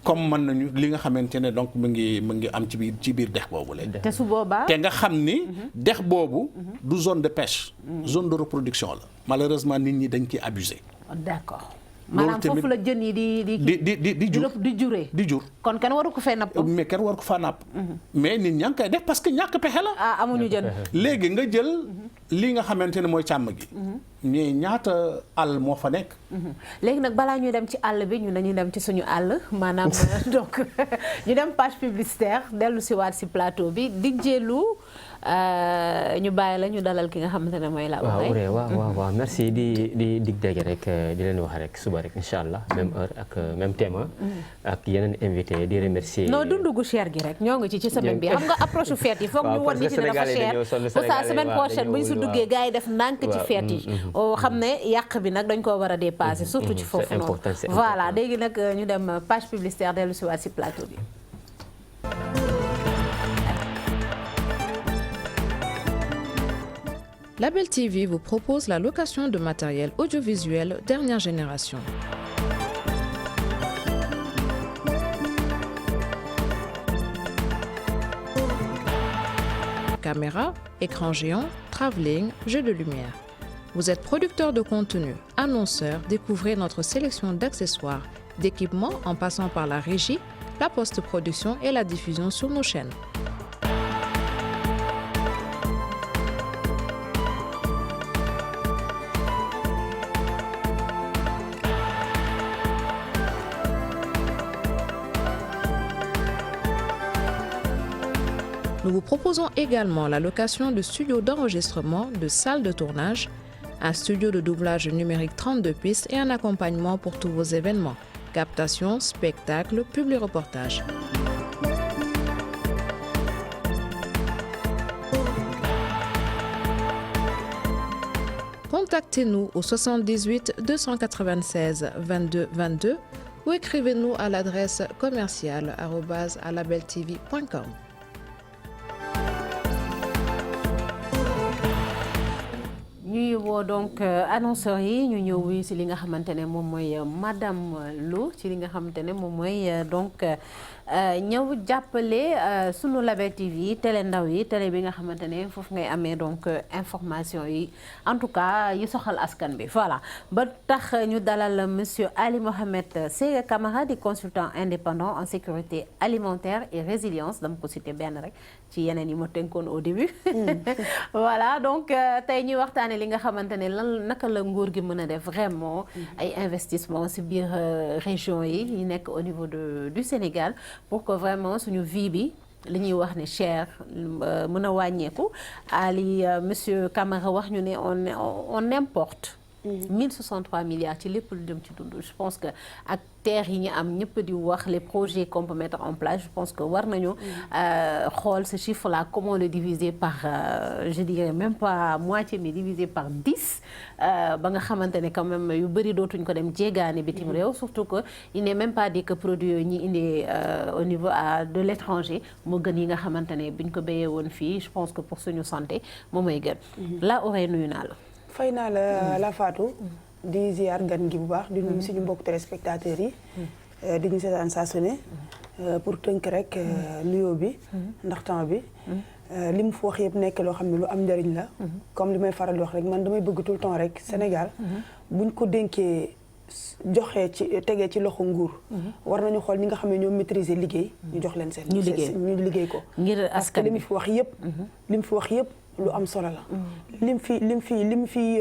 comme mën nañu li nga xamante ne donc mu ngi am ci biir dex boobu la. te su boobaa te nga xam ni dex boobu du zone de pêche zone de reproduction la malheureusement nit ñi dañ ciy abusé. d'accord. maanaam foofu la jën yi di jur kon kenn waru ko fee napp. mais kenn waru ko faa napp. mais nit ñaa ngi koy def parce que ñàkk pexe la. amuñu jën. léegi nga jël li nga xamante ne mooy càmm gi. mais ñaata àll moo fa nekk. léegi nag balaa ñuy dem ci àll bi ñun dañuy dem ci suñu àll maanaam donc ñu dem page publicitaire dellu si waat si plateau bi di jëlu ñu bàyyi la ñu dalal ki nga xamante ne mooy la. waaw merci di dig dégg rek di leen wax rek suba rek incha allah même heure ak même thème ak yeneen invité di remercier. non dundu gu cher gi rek ñoo ngi ci semaine bi xam nga approche fête yi foog ñu wan nit ñi dafa cher pour ça semaine prochaine bu ñu si duggee gars yi def ndànk ci fête yi xam ne yàq bi nag dañ koo war a dépasser surtout ci foofu noonu voilà léegi nag ñu dem page publicitaire dellu si waat si plateau bi. Label TV vous propose la location de matériel audiovisuel dernière génération. Caméra, écran géant, travelling, jeux de lumière. Vous êtes producteur de contenu, annonceur, découvrez notre sélection d'accessoires, d'équipements en passant par la régie, la post-production et la diffusion sur nos chaînes. Nous vous proposons également la location de studios d'enregistrement, de salles de tournage, un studio de doublage numérique 32 pistes et un accompagnement pour tous vos événements, captation, spectacles, publi-reportages. Contactez-nous au 78 296 22 22 ou écrivez-nous à l'adresse commerciale@labeltv.com. ñuy woo donc annonceurs yi ñu ñëw wuyu si li nga xamante ne moom mooy madame Lo ci li nga xamante ne moom mooy donc ñëw jàppale sunu Label TV télé ndaw yi télé bi nga xamante ne foofu ngay amee donc information yi en tout cas yi soxal askan bi voilà ba tax ñu dalal monsieur Ali Mohamed Sega Camara di consultant indépendant en sécurité alimentaire et résilience dama ko cité benn rek ci yeneen yi ma tënkoon au début voilà donc tey ñuy waxtaane li nga xamante ne naka la nguur gi mën a def vraiment ay investissement ci biir région yi nekk au niveau du Sénégal pour que vraiment suñu vie bi li ñuy wax ne cher mën a wàññeeku Ali monsieur Camara wax ñu ne on importe 1063 milliards ci lépp lu dem ci dund je pense que ak terre yi ñu am ñëpp di wax les projets qu'on peut mettre en place je pense que war nañu xool ce chiffre là comment le diviser par je dirais même pas moitié mais diviser par 10 ba nga xamante ne quand même yu bëri dootuñ ko dem jéegaane bitim réew surtout que il n'est même pas dit que produit yooyu ñi indi au niveau de l'étranger moo gën yi nga xamante ne buñ ko béyee woon fii je pense que pour suñu santé moom mooy gën la oree nuyu naa la fay naa la Fatou di ziar gan gi bu baax di nuyu suñu mbokk téléspectateurs yi di ñu seetaan saa su ne pour tënk rek nuyoo bi ndax temps bi li mu fi wax yëpp nekk loo xam ne lu am njëriñ la comme li may faral di wax rek man damay bëgg tout le temps rek Sénégal buñ ko dénkee joxee ci tegee ci loxo nguur war nañu xool ñi nga xam ne ñoo maîtriser liggéey ñu jox leen seen ñu liggéey ko ngir askan li mu fi wax yëpp lu am solo la. lim fi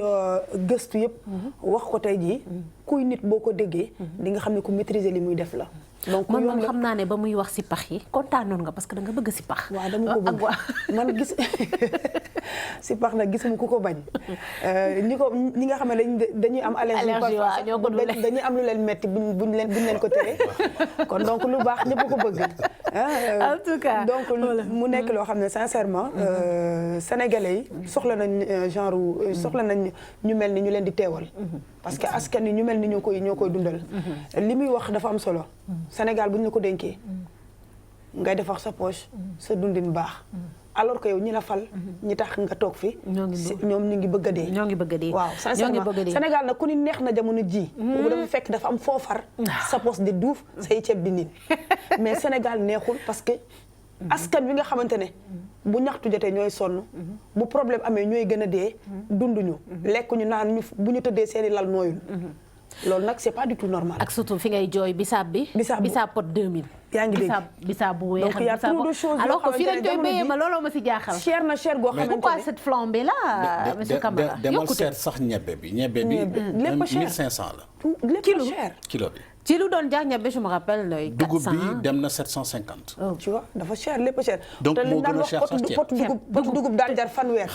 gëstu yëpp. wax ko tey jii. kuy nit boo ko déggee. di nga xam ne ku maîtriser li muy def la. donc man moom xam naa ne ba muy wax si pax yi kontaanoon nga parce que da nga bëgg si pax. waaw dama ko bëgg man gis si pax nag gisuma ku ko bañ. ñi nga xam ne dañuy am allergie dañuy am lu leen metti buñ leen ko tere. kon donc lu baax ñëpp ko bëgg. en tout cas donc mu nekk loo xam ne sincèrement sénégalais yi soxla nañ ñu mel ni ñu leen di teewal. parce que askan wi ñu mel ni ñoo koy dundal. li muy wax dafa am solo. Sénégal bu ñu la ko dénkee ngay defar sa poche sa dundin baax alors que yow ñi la fal ñi tax nga toog fi ñoom ñu ngi bëgg a dee. ñoo ngi bëgg a dee waaw sincèrement Sénégal nag ku ni neex na jamono ji boobu dafa fekk dafa am foofar sa poche di duuf say ceeb di niin mais Sénégal neexul parce que askan wi nga xamante ne bu ñaxtu jotee ñooy sonn bu problème amee ñooy gën a dee dunduñu lekkuñu naan ñu bu ñu tëddee seeni lal nooyul loolu nag c'est pas du tout normal. ak surtout fi ngay jooy bisaab bi. bisaab pot 2000. yaa ngi dégg bisaab bu weex. donc y a trop de choses alors que fii lañ koy béyee ma looloo ma si jaaxal. cher na cher goo xamante ne pourquoi cette flambée là monsieur Camara demal seet sax ñebbe bi lépp cher 1500 la. lépp cher kilo bi. ci lu doon jaar ñebbe je me rappelle. 400 dugub bi dem na 750. tu vois dafa cher lépp cher. donc moo gën a cher sax ceeb pot dugub daan jar fanweer.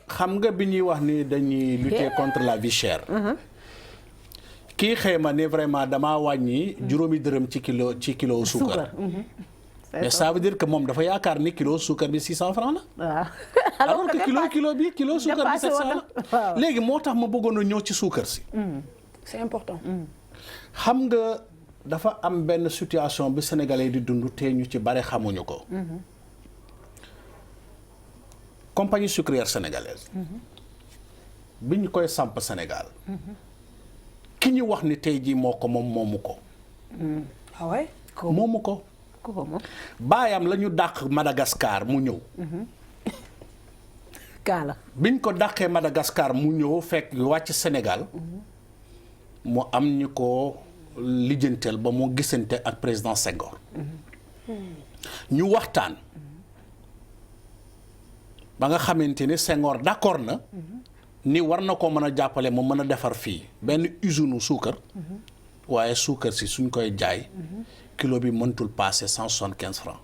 xam nga bi ñuy wax ni dañuy lutter contre la vie chère. kii xëyma ne vraiment damaa wàññi juróomi dërëm ci kilo suukar. mais ça veut dire que moom dafa yaakaar ni kilo suukar bi 600 francs la. waaw alors que kilo suukar bi 700 la. léegi moo tax ma bëggoon a ñëw ci suukar si. c'est important. xam nga dafa am benn situation bi sénégalais di dund te ñu ci bare xamuñu ko. compagnie sucrière sénégalaise. bi ñu koy samp Sénégal. ki ñu wax ni tey jii moo ko moom moomu ko. ah ouais. moomu ko. baayam la ñu dàq Madagascar mu ñëw. kaala. biñ ko dàqee Madagascar mu ñëw fekk wàcc Sénégal. mu am ñu ko lijjanteel ba mu gisante ak président Senghor. ñu waxtaan. ba nga xamante ni Senghor d'accord na. ni war na ko mën a jàppale mu mën a defar fii benn usine suukar. waaye suukar si suñ koy jaay. kilo bi mëntul passer 175 francs.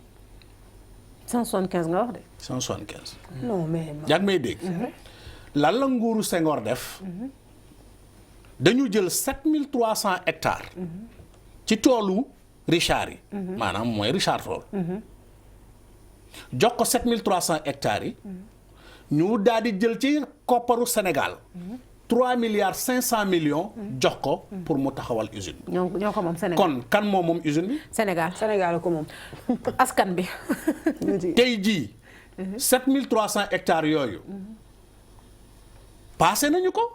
175 nga wax de. 175. non mais. yaa ngi may dégg. lan la nguuru Senghor def. dañu jël 7300 hectares. ci toolu Richard yi. maanaam mooy Richard Toll. jox ko 7300 hectares yi. ñu daal di jël ci kopparu Sénégal. 3 milliards 500 millions. jox ko pour mu taxawal usine bi. ñoo ko moom Sénégal kon kan moom usine bi. Sénégal ko moom. askan bi. tey jii. 7300 hectares yooyu. passé nañu ko.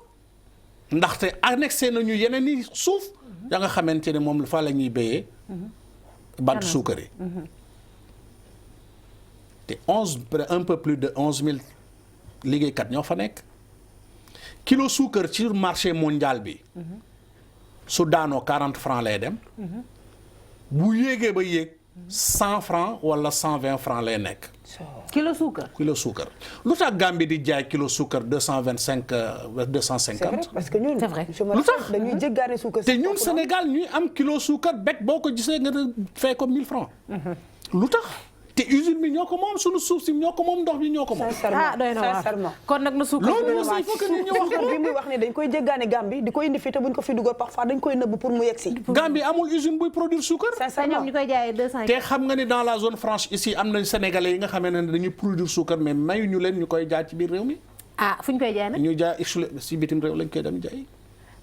ndaxte annexé nañu yeneen i suuf. ya nga xamante ne moom fa la ñuy béyee. bant suukar yi. te un peu plus de 11000 liggéeykat ñoo fa nekk. kilo suukar ci marché mondial bi. su daanoo 40 francs lay dem. bu yéegee ba yéeg 100 francs wala 120 francs lay nekk. kilo suukar. lu tax Gambie di jaay kilo suukar 225 250. c'est vrai parce que ñun. c'est vrai lu tax dañuy jéggaane suukar. te ñun Sénégal ñuy am kilo suukar bekk boo ko gisee nga fay ko 1000 francs. lu tax. te usine bi ñoo ko moom sunu suuf si ñoo ko moom ndox bi ñoo ko moom. doy na waar kon nag na suukar loolu aussi il faut que ñu wax ko bi muy wax ne dañ koy jéggaane Gambie di ko indi fii te buñ ko fi dugal parfois dañ koy nëbb pour mu yegsi. Gambie amul usine buy produire suukar. ñoom ñu koy jaayee 200. te xam nga ni dans la zone franche ici am na sénégalais yi nga xam ne dañuy produire suukar mais mayuñu leen ñu koy jaay ci biir réew mi. fu ñu koy jaay nag. ñu jaay si bitim réew lañ koy dem jaay.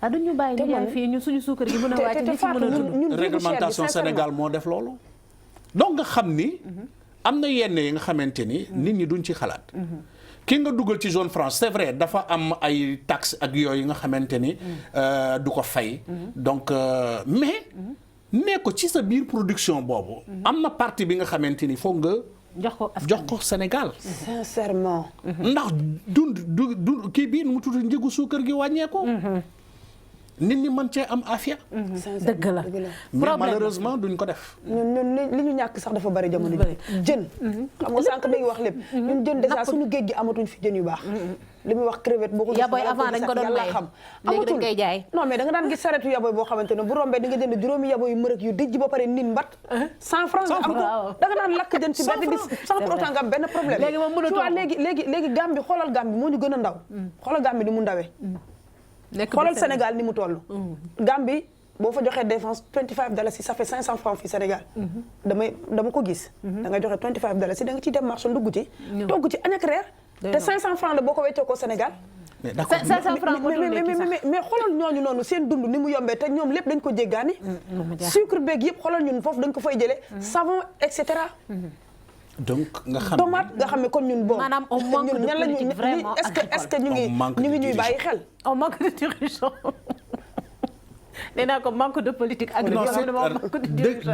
duñ ñu bàyyi ñu jaay fii ñu suñu suukar gi mën a wàcc ni ci mën a dund. réglementation Sénégal moo def loolu. donc nga xam ni. am na yenn yi nga xamante ni nit ñi duñ ci xalaat. ki nga dugal ci zone franche c'est vrai dafa am ay taxes ak yooyu nga xamante ni du ko fay. donc mais nee ko ci sa biir production boobu. am na partie bi nga xamante ni foog nga. jox ko Sénégal. sincèrement. ndax du kii bii nu mu tudd njëgu suukar gi wàññeeku. nit ñi mën cee am afia. dëgg la mais malheureusement duñ ko def. ñun li ñu ñàkk sax dafa bari jamono ji. jën. xam nga sànq day wax lépp. ñun jën déjà suñu géej gi amatuñ fi jën yu baax. li muy wax crevette boo ko yaboy avant dañ ko doon may xam léegi dañ koy jaay. non mais da nga daan gis saretu yaboy boo xamante ne bu rombee di nga jënd juróomi yaboy yu mërëk yu dijj ba pare nit mbat 100 francs nga am ko da nga daan lakk jën ci benn bis sans pour autant nga am benn problème. léegi moom mënatoo tu vois léegi Gambie xoolal Gambie moo ñu gën a ndaw. xoolal Gambie ni mu ndawee. xoolal Sénégal ni mu toll. Gambie boo fa joxee défense 25 dalasi ça fait 500 francs fii Sénégal. dama ko gis. da nga joxe 25 dalasi da nga ciy dem marché ndugg ci. togg ci añ ak reer. te 500 francs la boo ko weccoo ko Sénégal. mais d'accord 500 francs mais xoolal ñooñu noonu seen dund ni mu yombee te ñoom lépp dañ ko jéggaani. sucre beeg yëpp xoolal ñun foofu dañ ko fay jëlee. savon et cetera. donc nga xam tomate nga xam ne kon ñun bon. maanaam on manque de politique vraiment est-ce que ñu ngi ñuy bàyyi xel. on manque de dirigeants. nee naa ko manque de politique agricole.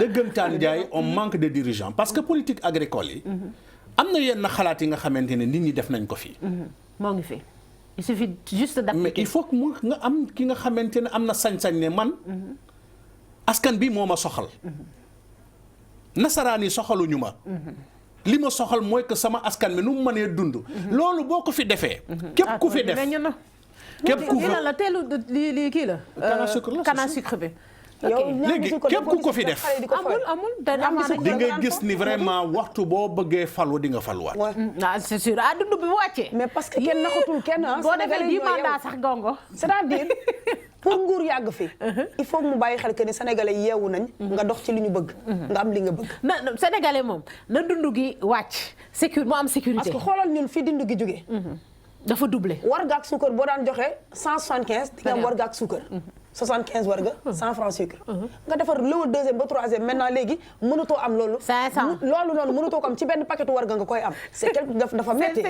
dëggantaan Ndiaye on manque de dirigeants parce que politique agricole yi. am na yenn xalaat yi nga xamante ne nit ñi def nañ ko fii. moo ngi fi il suffit juste d'appliquer. mais il faut que mu nga am ki nga xamante ne am na sañ-sañ ne man. askan bi moo ma soxal. nasaraan yi soxaluñu ma. li ma soxal mooy que sama askan bi nu mu mënee dund. loolu boo ko fi defee. képp ku fi def képp ku fi la teelu lii kii la. canne à sucre bi. léegi képp ku ko fi def. amul di nga gis ni vraiment waxtu boo bëggee falu di nga faluwaat. ah c'est sûr ah dund bi bu wàccee. mais parce que kenn naxatul kenn ah. boo defee 10 mandats sax gongo. c'est-à-dire pour nguur yàgg fi. il faut mu bàyyi xel que ni sénégalais yeewu nañ. nga dox ci li ñu bëgg. nga am li nga bëgg. na sénégalais moom na dund gi wàcc. mu am sécurité. parce que xoolal ñun fii dund gi jógee. dafa doublé. warga ak suukar boo daan joxe 175 di nga am warga ak suukar. 75 warga 100 francs sucre. nga defar lëwal deuxième ba troisième maintenant léegi mënatoo am loolu. 500 loolu noonu mënatoo ko am ci benn paquetu warga nga koy am. c'est quelque dafa métti.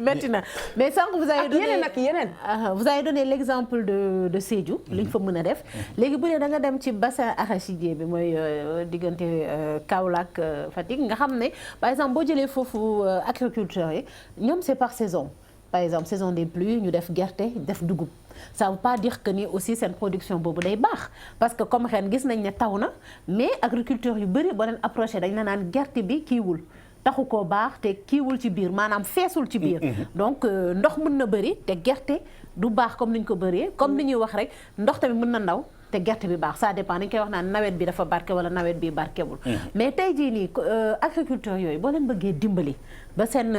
métti na mais sànq vous avez donné yeneen ak yeneen. vous avez donné l'exemple de Sédhiou. li ñu fa mën a def. léegi bu dee da nga dem ci bassin arachidier bi mooy diggante Kaolack Fatick nga xam ne par exemple boo jëlee foofu agriculteurs yi ñoom c'est par saison. par exemple saison des pluies ñu def gerte def dugub ça veut pas dire que ni aussi seen production boobu day baax parce que comme ren gis nañ ne taw na mais agriculteurs yu bëri boo leen approché dañ la naan gerte bi kiiwul taxu koo baax te kiiwul ci biir maanaam feesul ci biir donc ndox mën na bëri te gerte du baax comme ni ñu ko bëree comme ni ñuy wax rek ndox tamit mën na ndaw te gerte bi baax ça dépend dañ koy wax naan nawet bi dafa barke wala nawet bi barkewul mais tey jii nii agriculture yooyu boo leen bëggee dimbali ba seen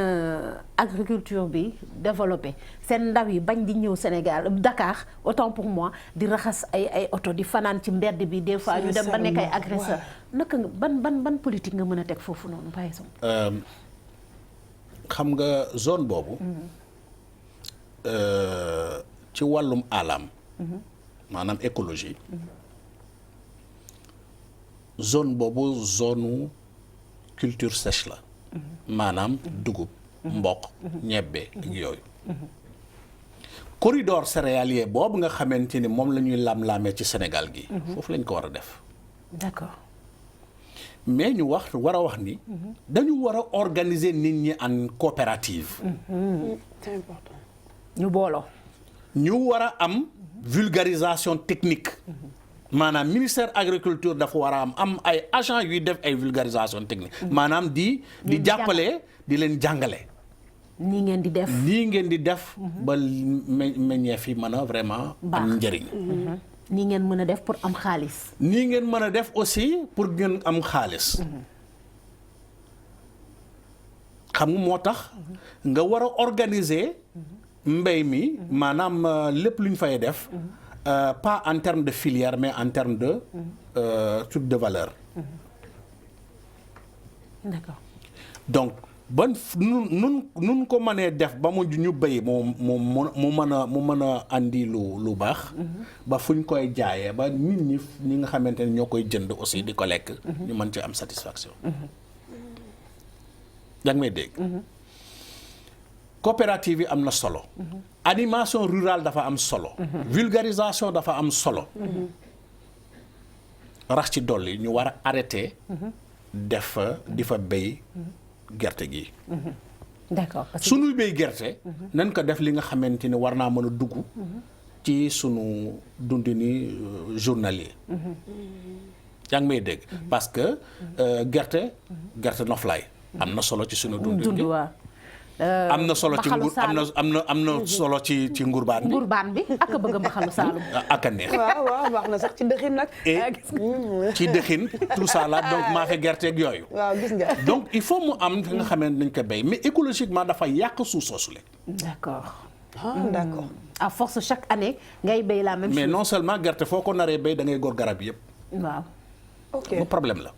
agriculture bi développé seen ndaw yi bañ di ñëw Sénégal Dakar autant pour moi di raxas ay oto di fanaan ci mbedd bi des fois ñu dem ba nekk ay agresseur naka nga ban politique nga mën a teg foofu noonu par exemple xam nga zone boobu ci wàllum alam maanaam écologie zone boobu zone culture sèche la maanaam dugub mboq ñebbe ak yooyu corridor céréalier boobu nga xamante ni moom la ñuy lam-laamee ci Sénégal gi foofu lañ ko war a def d'accord mais ñu war a wax ni dañu war a organiser nit ñi en coopérative c'est important ñu booloo ñu war a am vulgarisation technique maanaam ministère agriculture dafa war a am ay agents yuy def ay vulgarisation technique maanaam di jàppale di leen jàngale nii ngeen di def ba meññeef yi mën a vraiment am njëriñ nii ngeen mën a def pour am xaalis nii ngeen mën a def aussi pour ngeen am xaalis xam nga moo tax nga war a organiser mbay mi maanaam lépp lu ñu fay def pas en termes de filière mais en termes de truc de valeur. D'accord. donc ban nun ko mënee def ba mu ñu béy mu mën a andi lu baax. ba fu ñu koy jaayee ba nit ñi nga xamante ne ñoo koy jënd aussi di ko lekk. ñu mën ci am satisfaction. yaa ngi may dégg. coopérative yi am na solo. animation rurale dafa am solo. vulgarisation dafa am solo. rax ci dolli ñu war a arrêter. def di fa béy gerte gi. d'accord suñuy béy gerte. nañ ko def li nga xamante ni war naa mën a dugg. ci sunu dundini journalier. yaa ngi may dégg. parce que gerte noflaay am na solo ci sunu dund bi. am na solo ci am na solo ci ngurbaan bi ak a bëgg mbaxalu Saalum. ak a neex. waaw wax na sax ci dëxin nag. ci dëxin tout ça là donc maafe gerte ak yooyu. waaw gis nga. donc il faut mu am fi nga xamee ne dañ ko béy mais écologiquement dafa yàq suuf soosu le. d'accord. d'accord. à force chaque année ngay béy la même chose. mais non seulement gerte foo ko naree béy da ngay gor garab yëpp. waaw. ok bu problème la.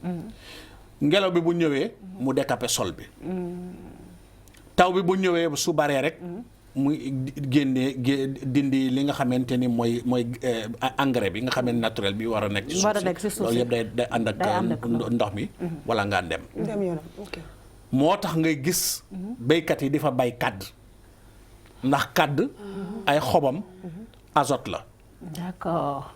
ngelaw bi bu ñëwee mu décaper sol bi. taw bi bu ñëwee su baree rek muy dindi li nga xamante ni mooy engrais bi nga xam ne naturel bi war a nekk ci suuf si loolu yëpp day ànd ak ndox mi wala ngaa dem moo tax ngay gis béykat yi di fa bay kàdd ndax kàdd ay xobam azote la. d'accord.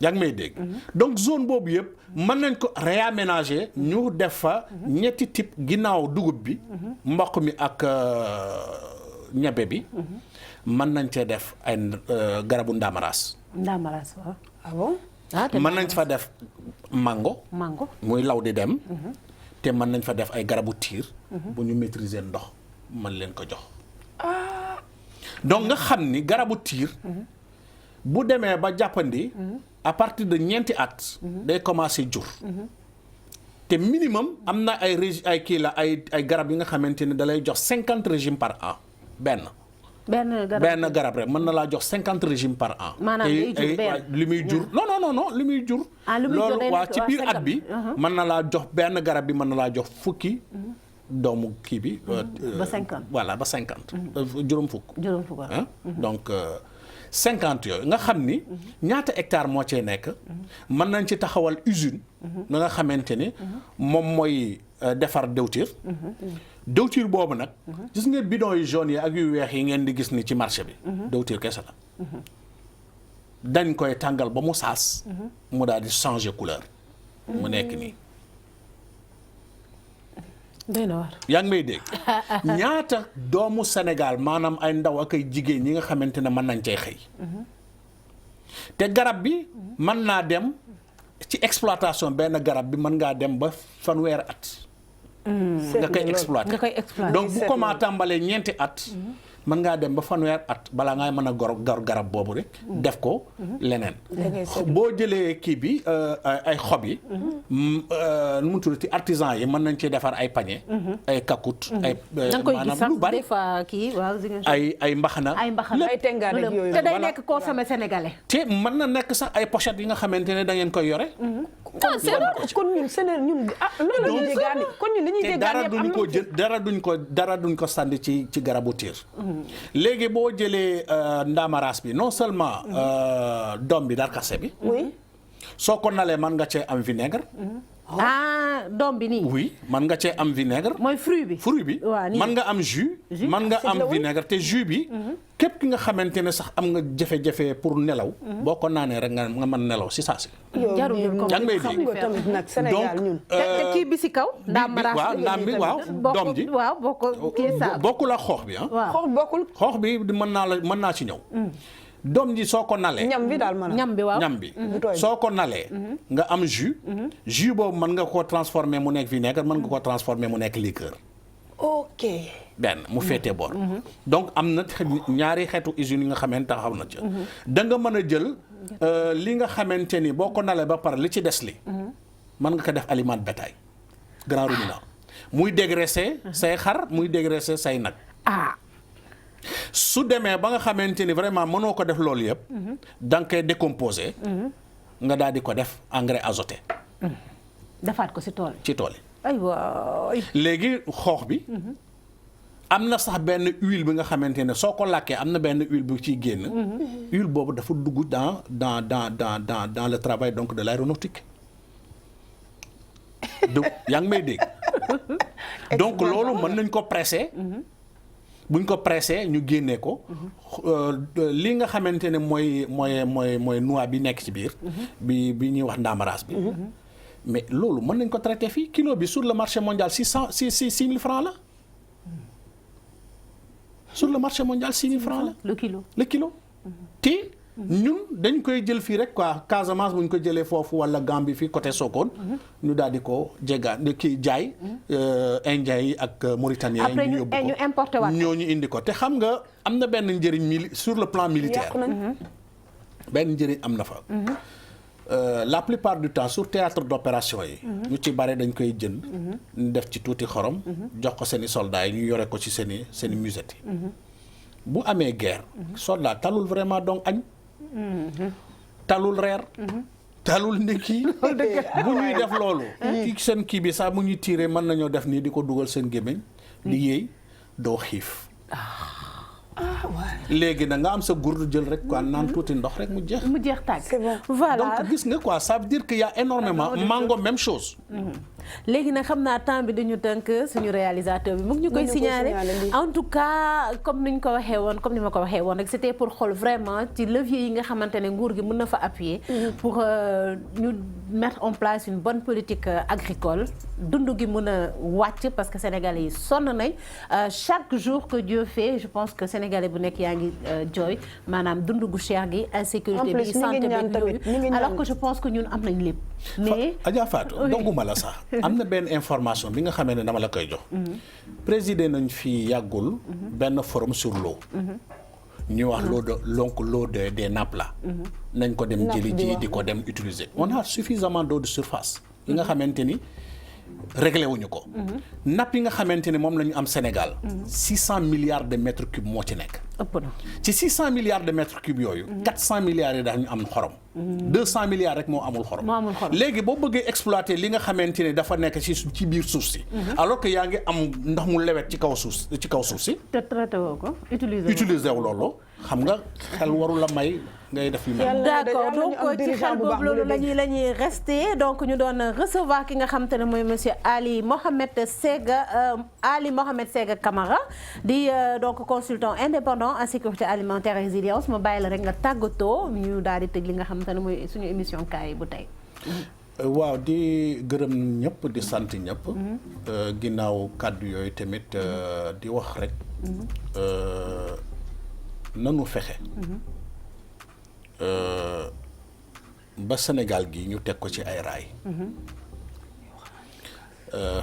yaa ngi may dégg donc zone boobu yëpp mën nañ ko réaménager ñu def fa ñetti type ginnaaw dugub bi mboq mi ak ñebe bi mën nañ cee def ay garabu ndamaraas waaw. ah bon. mën nañ fa def mango muy law di dem te mën nañ fa def ay garabu tiir bu ñu maîtriser ndox mën leen ko jox donc nga xam ni garabu tiir bu demee ba jàppandi à partir de ñeenti at day commencer jur te minimum am na ay kii la ay garab yi nga xamante ni da lay jox 50 régimes par an benn garab rek mën na laa jox 50 régimes par an. maanaam li muy jur non li muy jur loolu waa ci biir at bi mën na laa jox benn garab bi mën na laa jox fukki doomu kii bi ba 50 voilà ba 50 juróom fukk donc 50 yooyu nga xam ni ñaata hectare moo cee nekk mën nañ ci taxawal usine na nga xamante ni moom mooy defar dëwtiir boobu nag gis nga bidon yu jaune yi ak yu weex yi ngeen di gis ni ci marché bi dëwtiir kese la dañ koy tàngal ba mu saas mu daal di changer couleur mu nekk nii yaa ngi may dégg ñaata doomu Sénégal maanaam ay ndaw ak ay jigéen ñi nga xamante ne mën nañ cay xëy te garab bi mën naa dem ci exploitation benn garab bi mën ngaa dem ba fanweeri at nga koy exploiter donc bu comment tàmbalee ñeenti at mën ngaa dem ba fanweer at balaa ngay mën a gor garab boobu rek def ko leneen boo jëlee kii bi ay xob yi nu mu tudd ci artisan yi mën nañ ci defar ay pañe ay kakut ay maanaam lu bari ay mbaxana ay tengaan ak yooyu te day nekk consommé sénégalais te mën na nekk sax ay pochette yi nga xamante ne da ngeen koy yore kon ñun Sénégal ñun loolu la ñuy jéggaani kon ñun li ñuy jéggaani dara duñ ko sànni ci garabu tiir léegi boo jëlee ndaamaraas bi non seulement doom bi darkase bi soo ko nalee mën nga cee am vinaigre doom bi nii oui mën nga cee am vinaigre mooy fruit bi mën nga am jus mën nga am vinaigre te jus bi képp ki nga xamante ne sax am nga jafe-jafe pour nelaw boo ko naanee rek nga mën nelaw si saa si jarul yaa ngi may dégg tamit nag Sénégal ñun te kii bi si kaw ndaam bi waaw doom ji waaw bokkul ak xoox bi xoox bokkul xoox bi mën naa ci ñëw doom ji soo ko nalee ñam bi daal maanaam ñam bi soo ko nalee nga am jus boobu mën nga koo transformer mu nekk vinaigre mën nga koo transformer mu nekk liqueur ok benn mu féetee boor donc am na ñaari xeetu usines yi nga xamante taxaw na ci da nga mën a jël li nga xamante ni boo ko nalee ba pare li ci des li mën nga ko def aliment de bétail grand ruminant muy dégraisser say xar muy dégraisser say nag su demee ba nga xamante ni vraiment mënoo ko def loolu yëpp da nga koy décomposer nga daal di ko def engrais azoté defaat ko ci tool yi aywa léegi xoox bi am na sax benn huile bi nga xamante ne soo ko làkkee am na benn huile bu ciy génn huile boobu dafa dugg dans le travail donc de l'aéronautique donc yaa ngi may dégg donc loolu mën nañ ko presser buñ ko pressé ñu génnee ko li nga xamante ne mooy noix bi nekk ci biir bi ñuy wax ndaamaraas bi mais loolu mën nañ ko traité fii kilo bi sur le marché mondial 6 000 francs la sur le marché mondial 6 000 francs la le kilo te ñun dañ koy jël fii rek quoi Casamance bu ñu ko jëlee foofu wala Gambie fii côté Sokone ñu daal di ko jégaan kii jaay Indien yi ak Mauritaniens yi ñu yóbbu ko ñu importé waat ñoo ñu indi ko te xam nga am na benn njëriñ sur le plan militaire benn njëriñ am na fa la plupart du temps sur théâtre d'opération yi ñu ci bare dañ koy jënd ñu def ci tuuti xorom jox ko seeni soldats yi ñu yore ko ci seeni musette yi bu amee guerre soldat talul vraiment donc añ talul reer talul ndekki bu ñuy def loolu ci seen kii bi sax mu ñuy tiire mën nañoo def nii di ko dugal seen gémmiñ di yéey doo xiif léegi na nga am sa gourde jël rek quoi naan tuuti ndox rek mu jeex tàgg voilà donc gis nga quoi ça veut dire qu'il y a énormément mango même chose léegi nag xam naa temps bi dañu tënk suñu réalisateur bi mu ngi ñu koy signaler en tout cas comme ni ma ko waxee woon rek c'était pour xool vraiment ci levier yi nga xamante ne nguur gi mën na fa appuyer pour ñu mettre en place une bonne politique agricole dund gi mën a wàcc parce que sénégalais yi sonn nañ chaque jour que Dieu fait je pense que sénégalais bu nekk yaa ngi jooy maanaam dund gu cher gi insécurité bi santé bi alors que je pense que ñun am nañ lépp mais Adja Fatou donguma la sax am na benn information bi nga xamee ne dama la koy jox président nañ fi yàggul benn forum sur l'eau ñu wax l'eau des nappes là nañ ko dem jëli ji di ko dem utiliser on a suffisamment d'eau de surface yi nga xamante ni réglé wuñu ko napp yi nga xamante ni moom la ñu am Sénégal 600 milliards de mètres cubes moo ci nekk ëpp na ci 600 milliards de mètres cubes yooyu 400 milliards yi daal ñu am xorom 200 milliards rek moo amul xorom léegi boo bëggee exploiter li nga xamante ni dafa nekk ci biir suuf si alors que yaa ngi am ndox mu lewet ci kaw suuf si te traité woo ko utiliser wu loolu xam nga xel waru la may ngay def yu mel. d'accord donc ci xel boobu loolu la ñuy rester donc ñu doon recevoir ki nga xam te ne mooy monsieur Ali Mohamed Sega Camara di donc consultant indépendant en sécurité alimentaire et résilience ma bàyyi la rek nga tàggatoo ñu daal di tëj li nga xam te ne mooy suñu émission kaay bu tey. waaw di gërëm ñëpp di sant ñëpp. ginnaaw kàddu yooyu tamit di wax rek. nanu fexe. ba Sénégal gi ñu teg ko ci ay raay.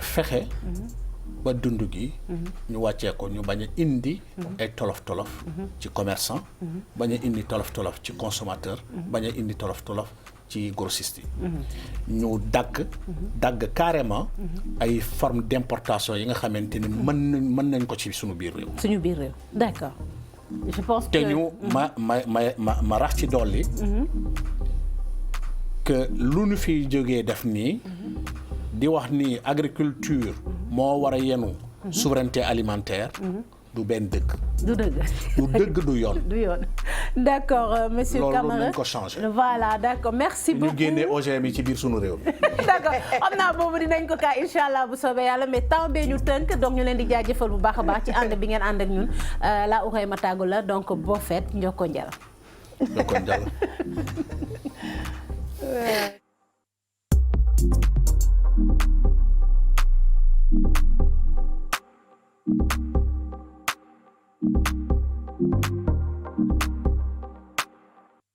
fexe ba dund gi. ñu wàccee ko ñu bañ a indi. ay tolof-tolof. ci commerçant. bañ a indi tolof-tolof ci consommateur. bañ a indi tolof-tolof ci grossiste yi. ñu dagg carrément. ay forme d'importation yi nga xamante ni mën nañ ko ci suñu biir réew. suñu biir réew d'accord. je pense que te ñu ma rax ci dolli. que lu ñu fi jógee def nii. di wax ni agriculture moo war a yenu souveraineté alimentaire. du benn dëgg. du dëgg. du dëgg du yoon. du yoon d'accord monsieur Camara loolu nañ ko changé. voilà d'accord merci beaucoup ñu génnee OGM yi ci biir sunu réew mi. d'accord xam naa boobu dinañ ko kaa incha allah bu soobee yàlla mais temps bee ñu tënk donc ñu leen di jaajëfal bu baax a baax ci ànd bi ngeen ànd ak ñun la uxay ma tàggu la donc boo feet njoko njal. njoko njal.